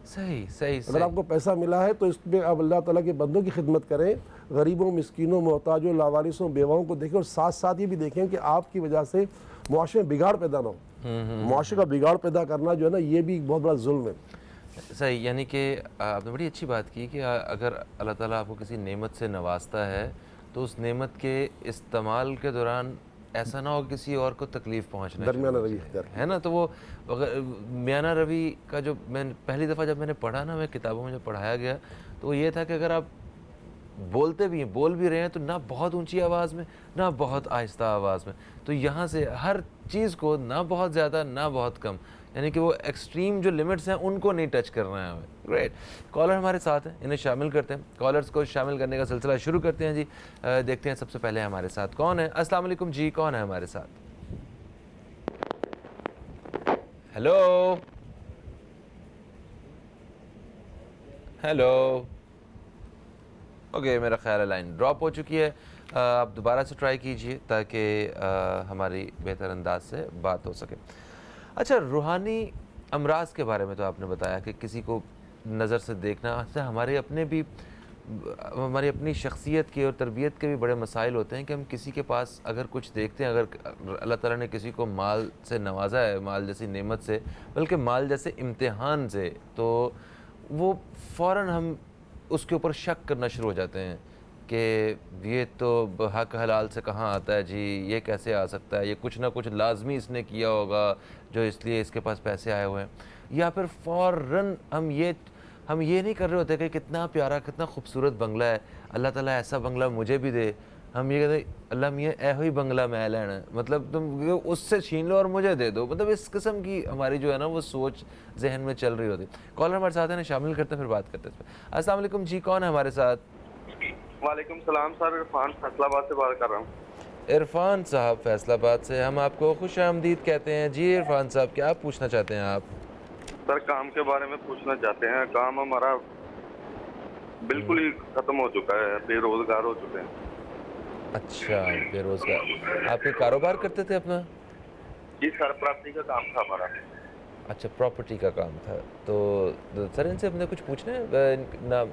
सही सही अगर सही। आपको पैसा मिला है तो इसमें आप अल्लाह ताला के बंदों की खिदमत करें, गरीबों, मिस्कीनों, मोहताजों, लावारिसों, बेवाओं को देखें और साथ साथ ये भी देखें कि आपकी वजह से मुआशरे में बिगाड़ पैदा ना हो। मुआशरे का बिगाड़ पैदा करना जो है ना, ये भी एक बहुत बड़ा जुल्म है। सही, यानी कि आपने बड़ी अच्छी बात की कि अगर अल्लाह ताला आपको किसी नेमत से नवाजता है तो उस नेमत के इस्तेमाल के दौरान ऐसा ना हो किसी और को तकलीफ़ पहुंचना दरमियाना रवैया इख्तियार है ना। तो वो अगर मियाना रवि का जो मैं पहली दफ़ा जब मैंने पढ़ा ना, मैं किताबों में जब पढ़ाया गया तो वो ये था कि अगर आप बोलते भी हैं, बोल भी रहे हैं तो ना बहुत ऊंची आवाज़ में ना बहुत आहिस्ता आवाज़ में, तो यहाँ से हर चीज़ को ना बहुत ज़्यादा ना बहुत कम, यानी कि वो एक्सट्रीम जो लिमिट्स हैं उनको नहीं टच करना है हमें। ग्रेट। कॉलर हमारे साथ हैं, इन्हें शामिल करते हैं। कॉलर्स को शामिल करने का सिलसिला शुरू करते हैं जी। देखते हैं सबसे पहले हमारे साथ कौन है। अस्सलाम वालेकुम जी, कौन है हमारे साथ? Hello hello. ओके, मेरा ख्याल है लाइन ड्रॉप हो चुकी है। आप दोबारा से ट्राई कीजिए ताकि हमारी बेहतर अंदाज से बात हो सके। अच्छा, रूहानी अमराज के बारे में तो आपने बताया कि किसी को नज़र से देखना, अच्छा हमारी अपनी शख्सियत के और तरबियत के भी बड़े मसाइल होते हैं कि हम किसी के पास अगर कुछ देखते हैं, अगर अल्लाह ताला ने किसी को माल से नवाजा है, माल जैसी नेमत से, बल्कि माल जैसे इम्तिहान से, तो वो फ़ौरन हम उसके ऊपर शक करना शुरू हो जाते हैं कि ये तो हक हलाल से कहाँ आता है जी, ये कैसे आ सकता है, ये कुछ ना कुछ लाजमी इसने किया होगा जो इसलिए इसके पास पैसे आए हुए हैं। या फिर फ़ौरन हम ये नहीं कर रहे होते कि कितना प्यारा कितना खूबसूरत बंगला है, अल्लाह ताला ऐसा बंगला मुझे भी दे। हम ये कहते अल्लाह मियाँ ऐहो ही बंगला मैं लेना है, मतलब तुम उससे छीन लो और मुझे दे दो। मतलब इस किस्म की हमारी जो है ना वो सोच जहन में चल रही होती। कॉलर हमारे साथ है ना, शामिल करते हैं, फिर बात करते हैं इस पर। अस्सलाम वालेकुम जी, कौन है हमारे साथ? वालेकुम सलाम सर, इरफान फैसलाबाद से बात कर रहा हूँ। इरफान साहब फैसलाबाद से, हम आपको खुश आमदीद कहते हैं जी। इरफान साहब, क्या पूछना चाहते हैं आप? सर काम के बारे में पूछना चाहते हैं। काम हमारा बिल्कुल ही खत्म हो चुका है, बेरोजगार हो चुके हैं। अच्छा, बेरोजगार। आप कोई कारोबार करते थे अपना? जी सर, प्रॉपर्टी का काम था हमारा। अच्छा, प्रॉपर्टी का काम था। तो सर इनसे हमने कुछ पूछना है? नाम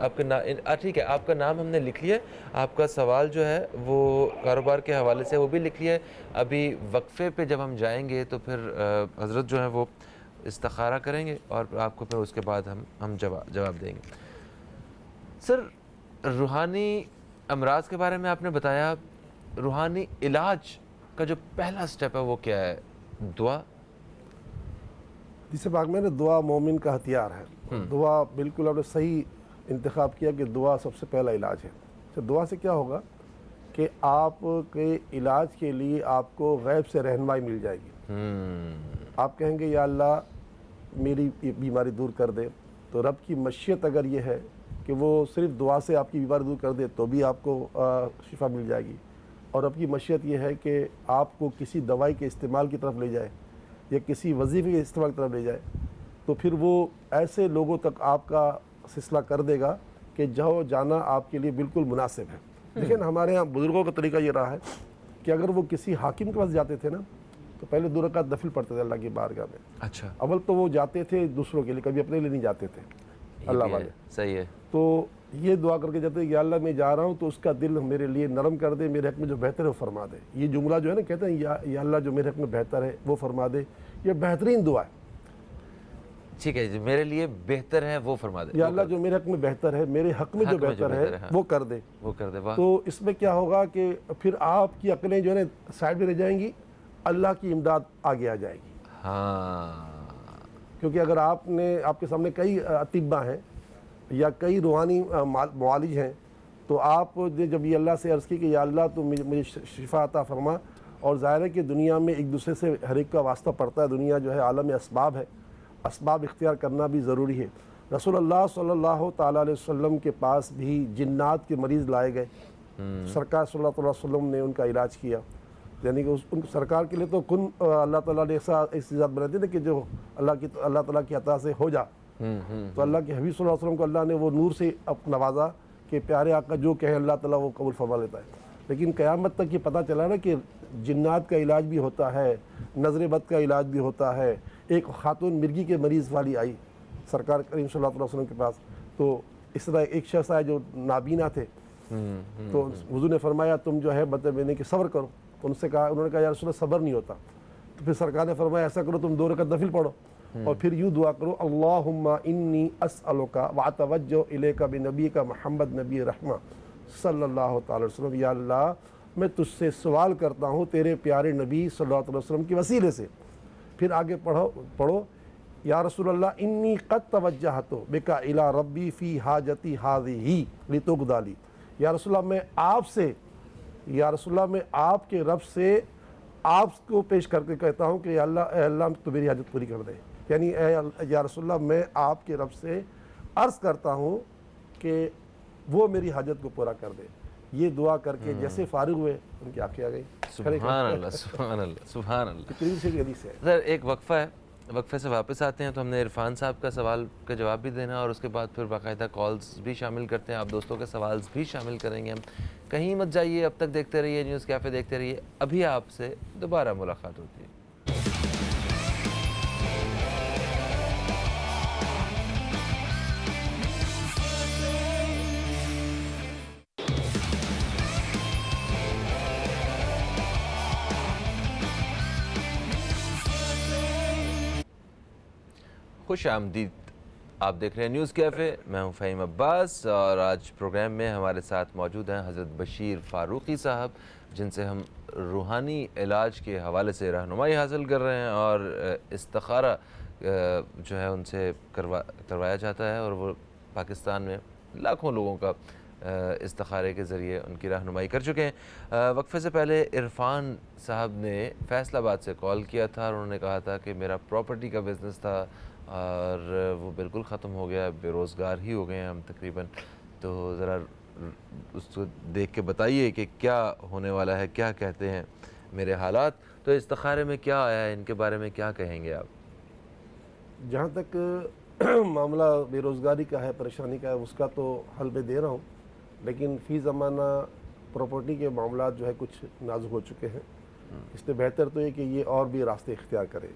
आपका नाम ठीक है, आपका नाम हमने लिख लिया। आपका सवाल जो है वो कारोबार के हवाले से वो भी लिख लिया है। अभी वक्फे पे जब हम जाएंगे तो फिर हज़रत जो है वो इस्तिखारा करेंगे और आपको फिर उसके बाद हम जवाब देंगे। सर, रूहानी अमराज के बारे में आपने बताया, रूहानी इलाज का जो पहला स्टेप है वो क्या है? दुआ। जिसे पाक में दुआ मोमिन का हथियार है। दुआ बिल्कुल आपने सही इंतखाब किया कि दुआ सबसे पहला इलाज है। तो दुआ से क्या होगा कि आपके इलाज के लिए आपको गैब से रहनुमाई मिल जाएगी। आप कहेंगे या अल्लाह मेरी बीमारी दूर कर दे, तो रब की मशीयत अगर ये है कि वो सिर्फ दुआ से आपकी बीमारी दूर कर दे तो भी आपको शिफा मिल जाएगी। और रब की मशीयत ये है कि आपको किसी दवाई के इस्तेमाल की तरफ ले जाए या किसी वजीफ़े के इस्तेमाल की तरफ ले जाए, तो फिर वो ऐसे लोगों तक आपका सिलसिला कर देगा कि जो जाना आपके लिए बिल्कुल मुनासिब है। लेकिन हमारे यहाँ बुज़ुर्गों का तरीका ये रहा है कि अगर वो किसी हाकिम के पास जाते थे ना, तो पहले 2 रकात नफिल पढ़ते थे अल्लाह की बारगाह में। अच्छा, अव्वल तो वो जाते थे दूसरों के लिए, कभी अपने लिए नहीं जाते थे अल्लाह वाले। सही है। तो ये दुआ करके जाते हैं कि अल्लाह मैं जा रहा हूँ तो उसका दिल मेरे लिए नरम कर दे, मेरे हक़ में जो बेहतर है वो फरमा दे। ये जुमला जो है ना, कहते हैं या अल्लाह जो मेरे हक़ में बेहतर है वो फरमा दे, ये बेहतरीन दुआ है। ठीक है जी, मेरे लिए बेहतर है वो फरमा दे। या अल्लाह जो मेरे हक़ में बेहतर है, मेरे हक़ में जो बेहतर है हाँ। वो कर दे, वो कर दे। वाह। तो इसमें क्या होगा कि फिर आपकी अकलें जो है ना साइड में रह जाएंगी, अल्लाह की इमदाद आगे आ जाएगी। हाँ, क्योंकि अगर आपके सामने कई अतिब्बा हैं या कई रूहानी मुआलिज हैं, तो आप जब ये अल्लाह से अर्ज़ की कि या अल्लाह तो मुझे शिफा अता फरमा, और ज़ाहिर है कि दुनिया में एक दूसरे से हर एक का वास्ता पड़ता है। दुनिया जो है आलम असबाब है, असबाब इख्तियार करना भी ज़रूरी है। रसूलुल्लाह सल्लल्लाहु ताला अलैहि वसल्लम के पास भी जिन्नात के मरीज़ लाए गए सरकार सल्लल्लाहु अलैहि वसल्लम ने उनका इलाज किया, यानी कि उन सरकार के लिए तो अल्लाह ताला ने ऐसी ज़ात बना दी ना कि जो अल्लाह ताला की अता से हो जा। तो अल्लाह के हबीब सल्लल्लाहु अलैहि वसल्लम को अल्लाह ने वो नूर से नवाजा कि प्यारे आका जो कहे अल्लाह ताला वो कबूल फरमा लेता है। लेकिन क़यामत तक ये पता चला ना कि जिन्नात का इलाज भी होता है, नज़र बद का इलाज भी होता है। एक खातून मिर्गी के मरीज़ वाली आई सरकार करीम सल्लल्लाहु अलैहि वसल्लम के पास, तो इस तरह एक शख्स आए जो नाबीना थे, तो हुज़ूर ने फरमाया तुम जो है मतलब यानी कि सब्र करो। तो उनसे कहा, उन्होंने कहा यार रसूल सब्र नहीं होता। तो फिर सरकार ने फरमाया ऐसा करो तुम 2 रकात नफिल पढ़ो और फिर यूँ दुआ करो, अल्लाहुम्मा इन्नी अस्अलुका व अतवज्जो इलैका बिनबीका मुहम्मद नबी रहमा सल्लल्लाहु तआला अलैहि वसल्लम, या अल्लाह मैं तुझसे सवाल करता हूँ तेरे प्यारे नबी सल्लल्लाहु अलैहि वसल्लम के वसीले से। फिर आगे पढ़ो या रसूल अल्लाह इन्नी क़द तवज्जहतु बिका इला रब्बी फ़ी हाजती हाज़िही लितुक़दाली, या रसूल अल्लाह मैं आपसे, या रसूल अल्लाह मैं आपके रब से आपको पेश करके कहता हूँ कि अल्लाह तो मेरी हाजत पूरी कर दे। यानी या रसूल अल्लाह मैं आपके रब से अर्ज़ करता हूँ कि वो मेरी हाजत को पूरा कर दे। ये दुआ करके जैसे फारिग हुए उनकी आंखें आ गई। सुभान अल्लाह, सुभान अल्लाह, सुभान अल्लाह। कितनी से हदीस है। सर एक वक्फ़ा है, वक्फ़े से वापस आते हैं तो हमने इरफान साहब का सवाल का जवाब भी देना और उसके बाद फिर बाकायदा कॉल्स भी शामिल करते हैं, आप दोस्तों के सवाल भी शामिल करेंगे हम। कहीं मत जाइए, अब तक देखते रहिए न्यूज़ कैफ़े, देखते रहिए, अभी आपसे दोबारा मुलाकात होती है। खुश आमदीद, आप देख रहे हैं न्यूज़ कैफ़े, मैं हूं फ़हीम अब्बास और आज प्रोग्राम में हमारे साथ मौजूद हैं हज़रत बशीर फ़ारूक़ी साहब, जिनसे हम रूहानी इलाज के हवाले से रहनुमाई हासिल कर रहे हैं और इस्तिखारा जो है उनसे करवाया जाता है और वो पाकिस्तान में लाखों लोगों का इस्तिखारे के ज़रिए उनकी रहनुमाई कर चुके हैं। वक्फे से पहले इरफान साहब ने फैसलाबाद से कॉल किया था और उन्होंने कहा था कि मेरा प्रॉपर्टी का बिज़नेस था और वो बिल्कुल ख़त्म हो गया, बेरोज़गार ही हो गए हैं हम तकरीबन। तो ज़रा उसको देख के बताइए कि क्या होने वाला है, क्या कहते हैं मेरे हालात। तो इस्तिखारे में क्या आया है, इनके बारे में क्या कहेंगे आप? जहाँ तक मामला बेरोज़गारी का है, परेशानी का है, उसका तो हल मैं दे रहा हूँ, लेकिन फ़ी ज़माना प्रॉपर्टी के मामला जो है कुछ नाजुक हो चुके हैं। इससे बेहतर तो ये कि ये और भी रास्ते इख्तियार करें।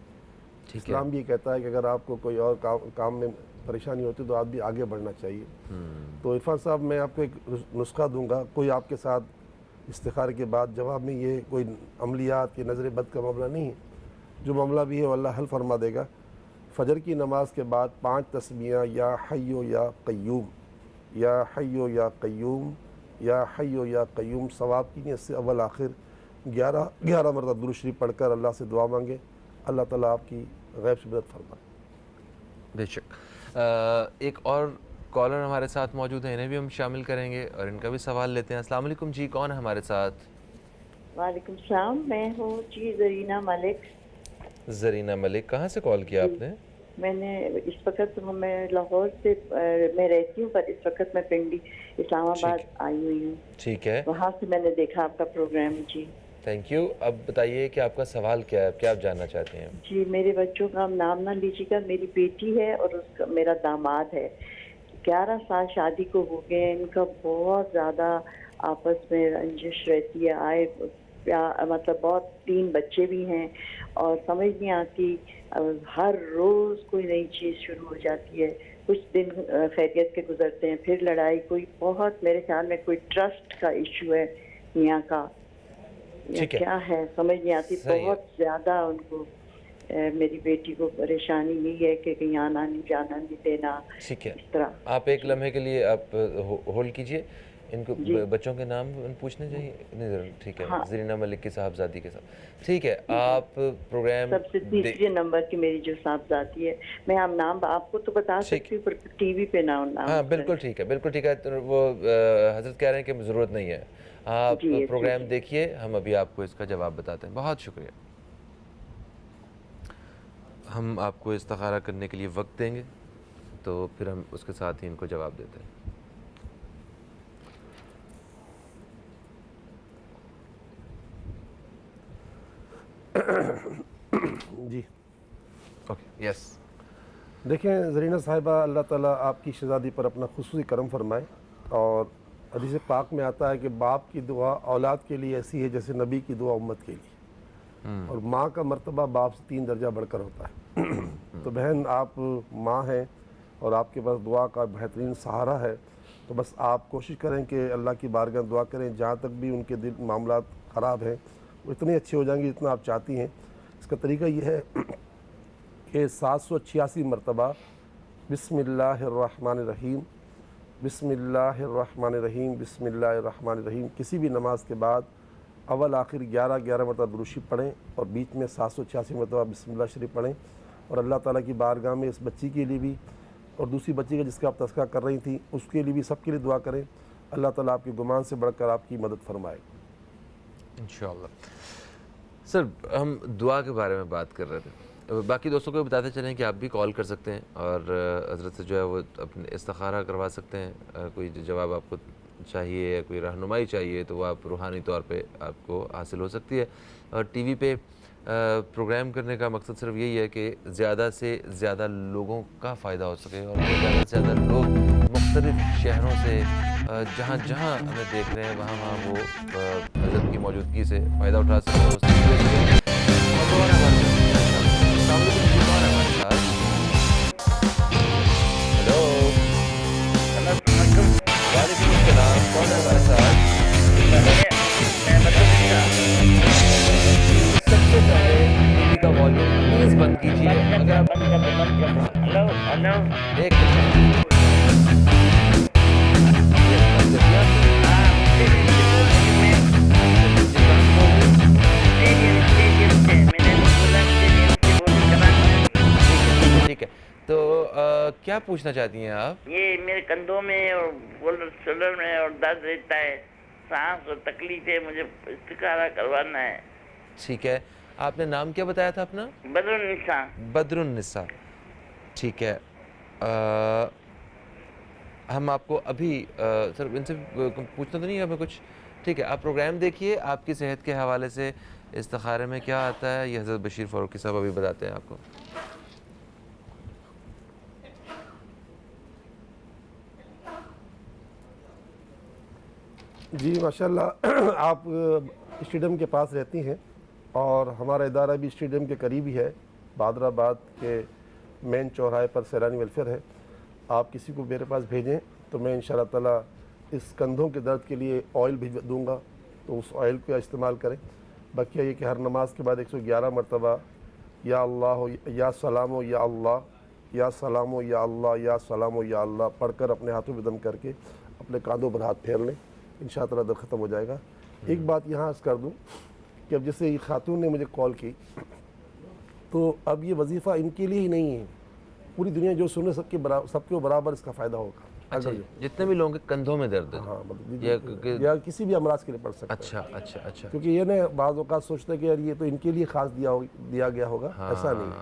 इस्लाम भी कहता है कि अगर आपको कोई और काम में परेशानी होती है तो आप भी आगे बढ़ना चाहिए। तो इरफान साहब मैं आपको एक नुस्खा दूंगा, कोई आपके साथ इस्तिखारे के बाद जवाब में ये कोई अमलियात की नज़र बद का मामला नहीं है। जो मामला भी है वो अल्लाह हल फरमा देगा। फ़जर की नमाज के बाद 5 तस्बीहां या हय्यो या क़य्यूम, या हय्यो या क़य्यूम, या हय्यो या क़य्यूम सवाब की नीयत से अव्वल आखिर 11 मरतबा दुरूद शरीफ पढ़कर अल्लाह से दुआ मांगे, अल्लाह ताला आपकी गैब से मदद फरमाए। बेशक। एक और कॉलर हमारे साथ मौजूद है, इन्हें भी हम शामिल करेंगे और इनका भी सवाल लेते हैं। अस्सलाम वालेकुम जी, कौन है हमारे साथ? वालेकुम सलाम, मैं हूँ जी ज़रीना मलिक। ज़रीना मलिक, कहाँ से कॉल किया आपने? मैंने इस वक्त मैं लाहौर से मैं रहती हूँ, पर इस वक्त मैं पिंडी इस्लामाबाद आई हुई हूँ। ठीक है, वहाँ से मैंने देखा आपका प्रोग्राम जी। Thank you. अब बताइए कि आपका सवाल क्या है, क्या आप जानना चाहते हैं? जी, मेरे बच्चों का नाम ना लीजिएगा, मेरी बेटी है और उसका मेरा दामाद है। 11 साल शादी को हो गए, इनका बहुत ज़्यादा आपस में रंजिश रहती है, मतलब बहुत 3 बच्चे भी हैं और समझ नहीं आती, हर रोज़ कोई नई चीज़ शुरू हो जाती है। कुछ दिन खैरियत के गुजरते हैं, फिर लड़ाई, कोई बहुत मेरे ख्याल में कोई ट्रस्ट का इशू है मियाँ का, या क्या है समझ नहीं आती। बहुत ज़्यादा उनको मेरी बेटी को परेशानी नहीं है कि कहीं आना नहीं जाना नहीं देना। ठीक है, इस तरह आप एक लम्हे के लिए आप होल्ड कीजिए, इनको बच्चों के नाम पूछने चाहिए नहीं ज़रूर। ठीक है, हाँ। ज़रीना मलिक की साहबजादी के साथ। ठीक है, आप प्रोग्राम सबसे तीसरे नंबर की मेरी जो साहबजादी है, मैं आप नाम आपको तो बता सकती हूँ पर टीवी पे ना नाम। हाँ बिल्कुल ठीक है, बिल्कुल ठीक है। तो वो हजरत कह रहे हैं कि ज़रूरत नहीं है, आप प्रोग्राम देखिए, हम अभी आपको इसका जवाब बताते हैं। बहुत शुक्रिया। हम आपको इस्तिखारा करने के लिए वक्त देंगे, तो फिर हम उसके साथ ही इनको जवाब देते हैं। जी ओके यस देखें ज़रीना साहिबा, अल्लाह ताला आपकी शहज़ादी पर अपना खुसूसी करम फरमाए। और हदीस पाक में आता है कि बाप की दुआ औलाद के लिए ऐसी है जैसे नबी की दुआ उम्मत के लिए, और माँ का मर्तबा बाप से 3 दर्जा बढ़कर होता है। तो बहन, आप माँ हैं और आपके पास दुआ का बेहतरीन सहारा है, तो बस आप कोशिश करें कि अल्लाह की बारगाह दुआ करें। जहाँ तक भी उनके दिल मामलात ख़राब हैं वो इतने अच्छे हो जाएंगे जितना आप चाहती हैं। इसका तरीका ये है कि 786 मरतबा बिस्मिल्लाहिर्रहमानिर्रहीम बिस्मिल्लाहिर्रहमानिर्रहीम बिस्मिल्लाहिर्रहमानिर्रहीम किसी भी नमाज के बाद अव्वल आखिर 11 मरतबा दुरूद शरीफ पढ़ें और बीच में 786 मरतबा बिस्मिल्लाह शरीफ पढ़ें। और अल्लाह ताला की बारगाह में इस बच्ची के लिए भी और दूसरी बच्ची का जिसका आप तज़किरा कर रही थी उसके लिए भी, सबके लिए दुआ करें। अल्लाह ताला आपके गुमान से बढ़कर आपकी मदद फरमाए इंशाअल्लाह। सर, हम दुआ के बारे में बात कर रहे थे, बाकी दोस्तों को बताते चलें कि आप भी कॉल कर सकते हैं और हज़रत से जो है वो अपने इस्तिखारा करवा सकते हैं। कोई जवाब आपको चाहिए या कोई रहनुमाई चाहिए तो वो आप रूहानी तौर पे आपको हासिल हो सकती है। और टीवी पे प्रोग्राम करने का मकसद सिर्फ यही है कि ज़्यादा से ज़्यादा लोगों का फ़ायदा हो सके और ज़्यादा से ज़्यादा लोग मुख्तलिफ़ शहरों से जहाँ जहाँ हमें देख रहे हैं वहाँ वो हज़रत की मौजूदगी से फ़ायदा उठा सकें। और कौन है हमारे साथ? हेलो, वालेकुम अस्सलाम, कौन है हमारे साथ? सबसे पहले टीवी का वॉल्यूम प्लीज बंद कीजिए। अगर आप हेलो एक ठीक है, तो क्या पूछना चाहती हैं आप? ये मेरे कंधों में और शोल्डर में और दर्द रहता है, सांस और तकलीफ है, मुझे इस्तिखारा करवाना है। ठीक है, आपने नाम क्या बताया था अपना? बदरुन्निसा। बदरुन्निसा, ठीक है। हम आपको अभी सर इनसे पूछना तो नहीं है हमें कुछ? ठीक है, आप प्रोग्राम देखिए, आपकी सेहत के हवाले से इस्तिखारे में क्या आता है ये हज़रत बशीर फ़ारूकी साहब अभी बताते हैं आपको। जी माशाल्लाह। आप स्टेडियम के पास रहती हैं और हमारा इदारा भी स्टेडियम के करीब ही है, बादराबाद के मेन चौराहे पर सैलानी वेलफेयर है। आप किसी को मेरे पास भेजें तो मैं इंशाअल्लाह ताला इस कंधों के दर्द के लिए ऑयल भेज दूँगा, तो उस ऑयल का इस्तेमाल करें। बाकी ये कि हर नमाज के बाद 111 मरतबा या अल्लाह या सलामो या अल्लाह या सलामो या अल्लाह या सलामो या अल्लाह पढ़कर अपने हाथों में दम करके अपने कांधों पर हाथ फेर लें, इंशाअल्लाह दर्द ख़त्म हो जाएगा। एक बात यहाँ अर्ज़ कर दूँ कि अब जैसे ये खातून ने मुझे कॉल की, तो अब ये वजीफ़ा इनके लिए ही नहीं है, पूरी दुनिया जो सुने सबके बराबर इसका फ़ायदा होगा। अच्छा, जितने भी लोगों के कंधों में दर्द है, हाँ, मतलब या किसी भी अमराज के लिए पढ़ सकते अच्छा अच्छा अच्छा, क्योंकि ये ना बाज़ औक़ात सोचते हैं कि यार ये तो इनके लिए ख़ास दिया गया होगा, ऐसा नहीं है।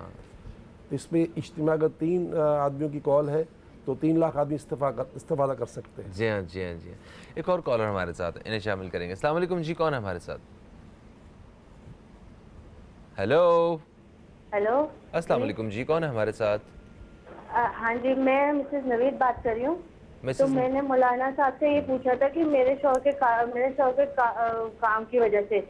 तो इसमें इज्तिमा अगर 3 आदमियों की कॉल है तो 3 लाख आदमी इस्तेफादा कर सकते हैं। जी हाँ जी हाँ जी हाँ। एक और कॉलर हमारे साथ है, इन्हें शामिल करेंगे। अस्सलाम वालेकुम जी, कौन है हमारे साथ? हेलो हेलो, अस्सलाम वालेकुम जी, कौन है हमारे साथ? हाँ जी, मैं मिसेस नवीद बात कर रही हूँ। तो मिसेस मैंने मौलाना साहब से ये पूछा था कि मेरे शौहर के काम की वजह से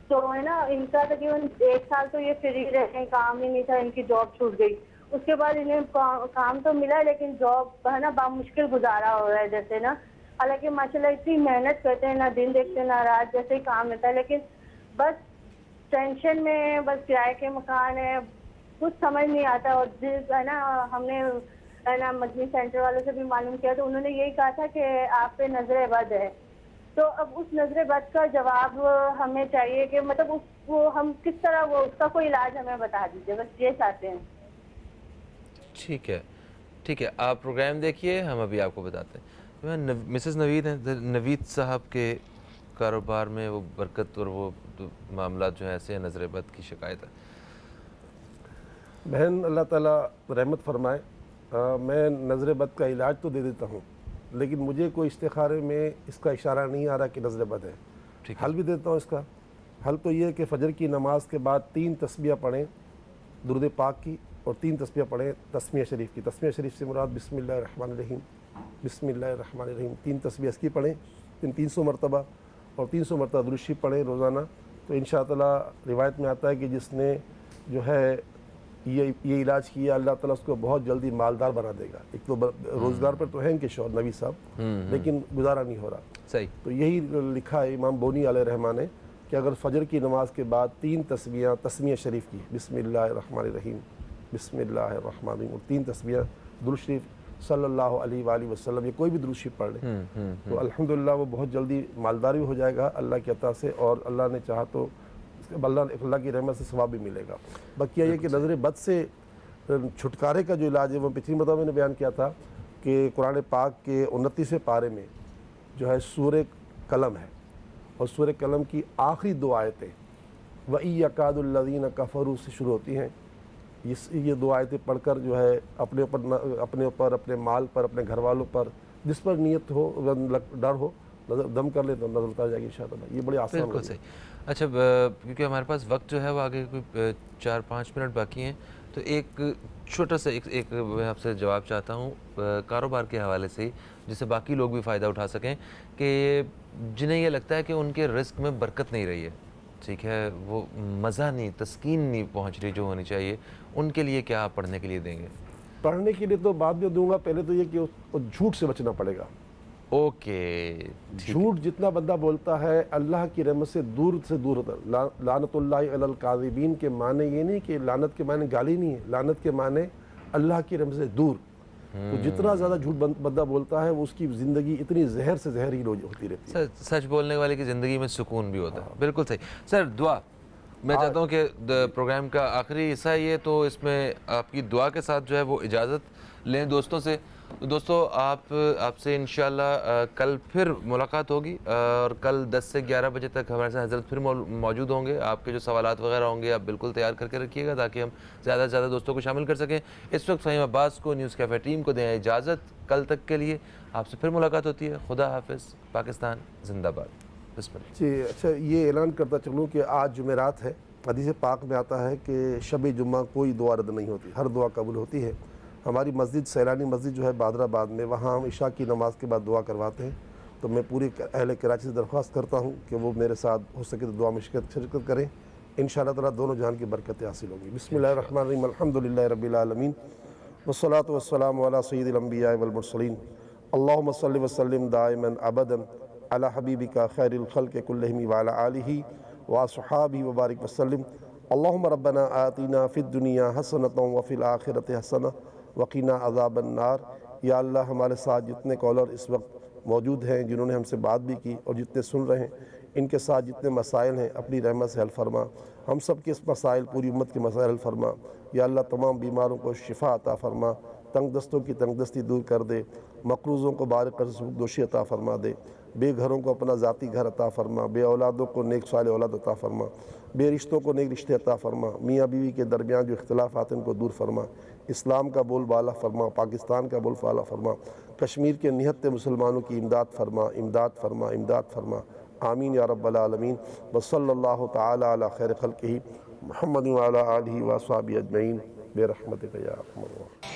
तो है ना, इनका तकरीबन 1 साल तो ये फ्री रहे, काम ही नहीं था, इनकी जॉब छूट गई। उसके बाद इन्हें काम तो मिला लेकिन जॉब है ना बामुश्किल गुजारा हो रहा है जैसे ना। हालांकि माशाल्लाह इतनी मेहनत करते हैं, ना दिन देखते ना रात, जैसे ही काम मिलता है, लेकिन बस टेंशन में, बस किराए के मकान है, कुछ समझ नहीं आता। और जिस है ना, हमने है ना मदनी सेंटर वालों से भी मालूम किया तो उन्होंने यही कहा था कि आप पे नजर बद है। तो अब उस नजर बद का जवाब हमें चाहिए कि मतलब उसको हम किस तरह वो उसका कोई इलाज हमें बता दीजिए, बस ये चाहते हैं। ठीक है ठीक है, आप प्रोग्राम देखिए, हम अभी आपको बताते हैं। मैं मिसेस नवीद हैं, नवीद साहब के कारोबार में वो बरकत और वो मामला जो है ऐसे नजर बद की शिकायत है। बहन अल्लाह ताला रहमत फरमाए। मैं नज़र बद का इलाज तो दे देता हूँ, लेकिन मुझे कोई इस्तिखारे में इसका इशारा नहीं आ रहा कि नज़र बद है। हल भी देता हूँ इसका। हल तो ये है कि फ़जर की नमाज के बाद 3 तस्बीह पढ़ें, درود پاک کی اور 3 تسبیح پڑھیں تسمیہ شریف کی. تسمیہ شریف سے مراد بسم اللہ الرحمن الرحیم، بسم اللہ الرحمن الرحیم. 3 تسبیح اس کی پڑھیں 300 مرتبہ، اور 300 مرتبہ درود شریف پڑھیں روزانہ. تو انشاءاللہ روایت میں آتا ہے کہ جس نے جو ہے یہ علاج کیا، اللہ تعالیٰ اس کو بہت جلدی مالدار بنا دے گا. ایک تو روزگار پر تو ہے ان کے شوہر نبی صاحب، لیکن گزارا نہیں ہو رہا. صحیح. تو یہی لکھا ہے امام بونی علیہ رحمٰن نے کہ اگر فجر کی نماز کے بعد 3 تسبیحاں تسمیہ شریف کی، بسم اللہ الرحمن الرحیم، بسم اللہ الرحمن الرحیم، اور 3 تسبیحاں درود شریف صلی اللہ علیہ وآلہ وسلم، یہ کوئی بھی درود شریف پڑھ لے تو الحمدللہ وہ بہت جلدی مالدار بھی ہو جائے گا اللہ کی عطا سے، اور اللہ نے چاہا تو اللہ کی رحمت سے ثواب بھی ملے گا. باقی یہ کہ نظر بد سے چھٹکارے کا جو علاج ہے وہ پچھلی مرتبہ میں نے بیان کیا تھا کہ قرآن پاک کے 29ویں پارے میں جو ہے سورہ قلم ہے، اور سورہ قلم کی آخری 2 آیتیں وَإِن يَكَادُ الَّذِينَ كَفَرُوا سے شروع ہوتی ہیں. یہ 2 آیتیں پڑھ کر جو ہے اپنے اوپر اپنے مال پر، اپنے گھر والوں پر، جس پر نیت ہو، ڈر ہو، دم کر لے تو نظر اتار جائے گی انشاءاللہ. یہ بڑی آسان بالکل صحیح. اچھا کیونکہ ہمارے پاس وقت جو ہے وہ آگے کوئی 4-5 منٹ باقی ہیں، تو ایک چھوٹا سا ایک میں آپ سے جواب چاہتا ہوں کاروبار کے حوالے سے، جس سے باقی لوگ بھی فائدہ اٹھا سکیں، کہ جنہیں یہ لگتا ہے کہ ان کے رزق میں برکت نہیں رہی ہے، ٹھیک ہے، وہ مزہ نہیں، تسکین نہیں پہنچ رہی جو ہونی چاہیے، ان کے لیے کیا آپ پڑھنے کے لیے دیں گے؟ پڑھنے کے لیے تو بعد میں دوں گا. پہلے تو یہ کہ جھوٹ سے بچنا پڑے گا. اوکے. جھوٹ جتنا بندہ بولتا ہے اللہ کی رحمت سے دور ہوتا ہے. لعنت اللہ علی الکاذبین کے معنی یہ نہیں کہ لعنت کے معنی گالی نہیں ہے، لعنت کے معنی اللہ کی رحمت سے دور. تو جتنا زیادہ جھوٹ بندہ بولتا ہے وہ اس کی زندگی اتنی زہر سے زہریل ہوتی رہتی ہے. سچ بولنے والے کی زندگی میں سکون بھی ہوتا ہے. بالکل صحیح. سر دعا میں چاہتا ہوں کہ پروگرام کا آخری حصہ یہ، تو اس میں آپ کی دعا کے ساتھ جو ہے وہ اجازت لیں دوستوں سے. دوستو آپ سے انشاءاللہ کل پھر ملاقات ہوگی، اور کل 10 سے 11 بجے تک ہمارے ساتھ حضرت پھر موجود ہوں گے. آپ کے جو سوالات وغیرہ ہوں گے آپ بالکل تیار کر کے رکھیے گا تاکہ ہم زیادہ سے زیادہ دوستوں کو شامل کر سکیں. اس وقت فہیم عباس کو، نیوز کیفے ٹیم کو دیں اجازت. کل تک کے لیے آپ سے پھر ملاقات ہوتی ہے. خدا حافظ. پاکستان زندہ باد. بسم اللہ. جی اچھا، یہ اعلان کرتا چلوں کہ آج جمعرات ہے. حدیث پاک میں آتا ہے کہ شب جمعہ کوئی دعا رد نہیں ہوتی، ہر دعا قبول ہوتی ہے. ہماری مسجد سیلانی مسجد جو ہے بادر آباد میں، وہاں ہم عشاء کی نماز کے بعد دعا کرواتے ہیں. تو میں پوری اہل کراچی سے درخواست کرتا ہوں کہ وہ میرے ساتھ ہو سکے تو دعا میں شرکت کریں. انشاءاللہ تعالیٰ دونوں جہان کی برکتیں حاصل ہوں گی. بسم اللہ الرحمن الرحیم. الحمدللہ رب العالمین، والصلاة والسلام علی سید الانبیاء والمرسلین. اللہم صلی وسلم دائما ابدا علی حبیبک خیر الخلق کلہم وعلی آلہ واصحابہ وبارک وسلم. اللہم ربنا آتینا فی الدنیا حسنۃ وفی الآخرۃ حسنۃ وقینا عذاب النار. یا اللہ ہمارے ساتھ جتنے کالر اس وقت موجود ہیں جنہوں نے ہم سے بات بھی کی، اور جتنے سن رہے ہیں، ان کے ساتھ جتنے مسائل ہیں اپنی رحمت سے حل فرما. ہم سب کے مسائل، پوری امت کے مسائل حل فرما. یا اللہ تمام بیماروں کو شفا عطا فرما، تنگ دستوں کی تنگ دستی دور کر دے، مقروضوں کو بارک قرض دوشی عطا فرما دے، بے گھروں کو اپنا ذاتی گھر عطا فرما، بے اولادوں کو نیک صالح اولاد عطا فرما، بے رشتوں کو نیک رشتے عطا فرما، میاں بیوی کے درمیان جو اختلافات ہیں ان کو دور فرما، اسلام کا بول بالا فرما، پاکستان کا بول بالا فرما، کشمیر کے نہتے مسلمانوں کی امداد فرما، امداد فرما، امداد فرما. آمین یا رب العالمین. وصلی اللہ تعالی علی خیر خلقہ محمد وعلی آلہ واصحابہ اجمعین برحمتک یا ارحم الراحمین.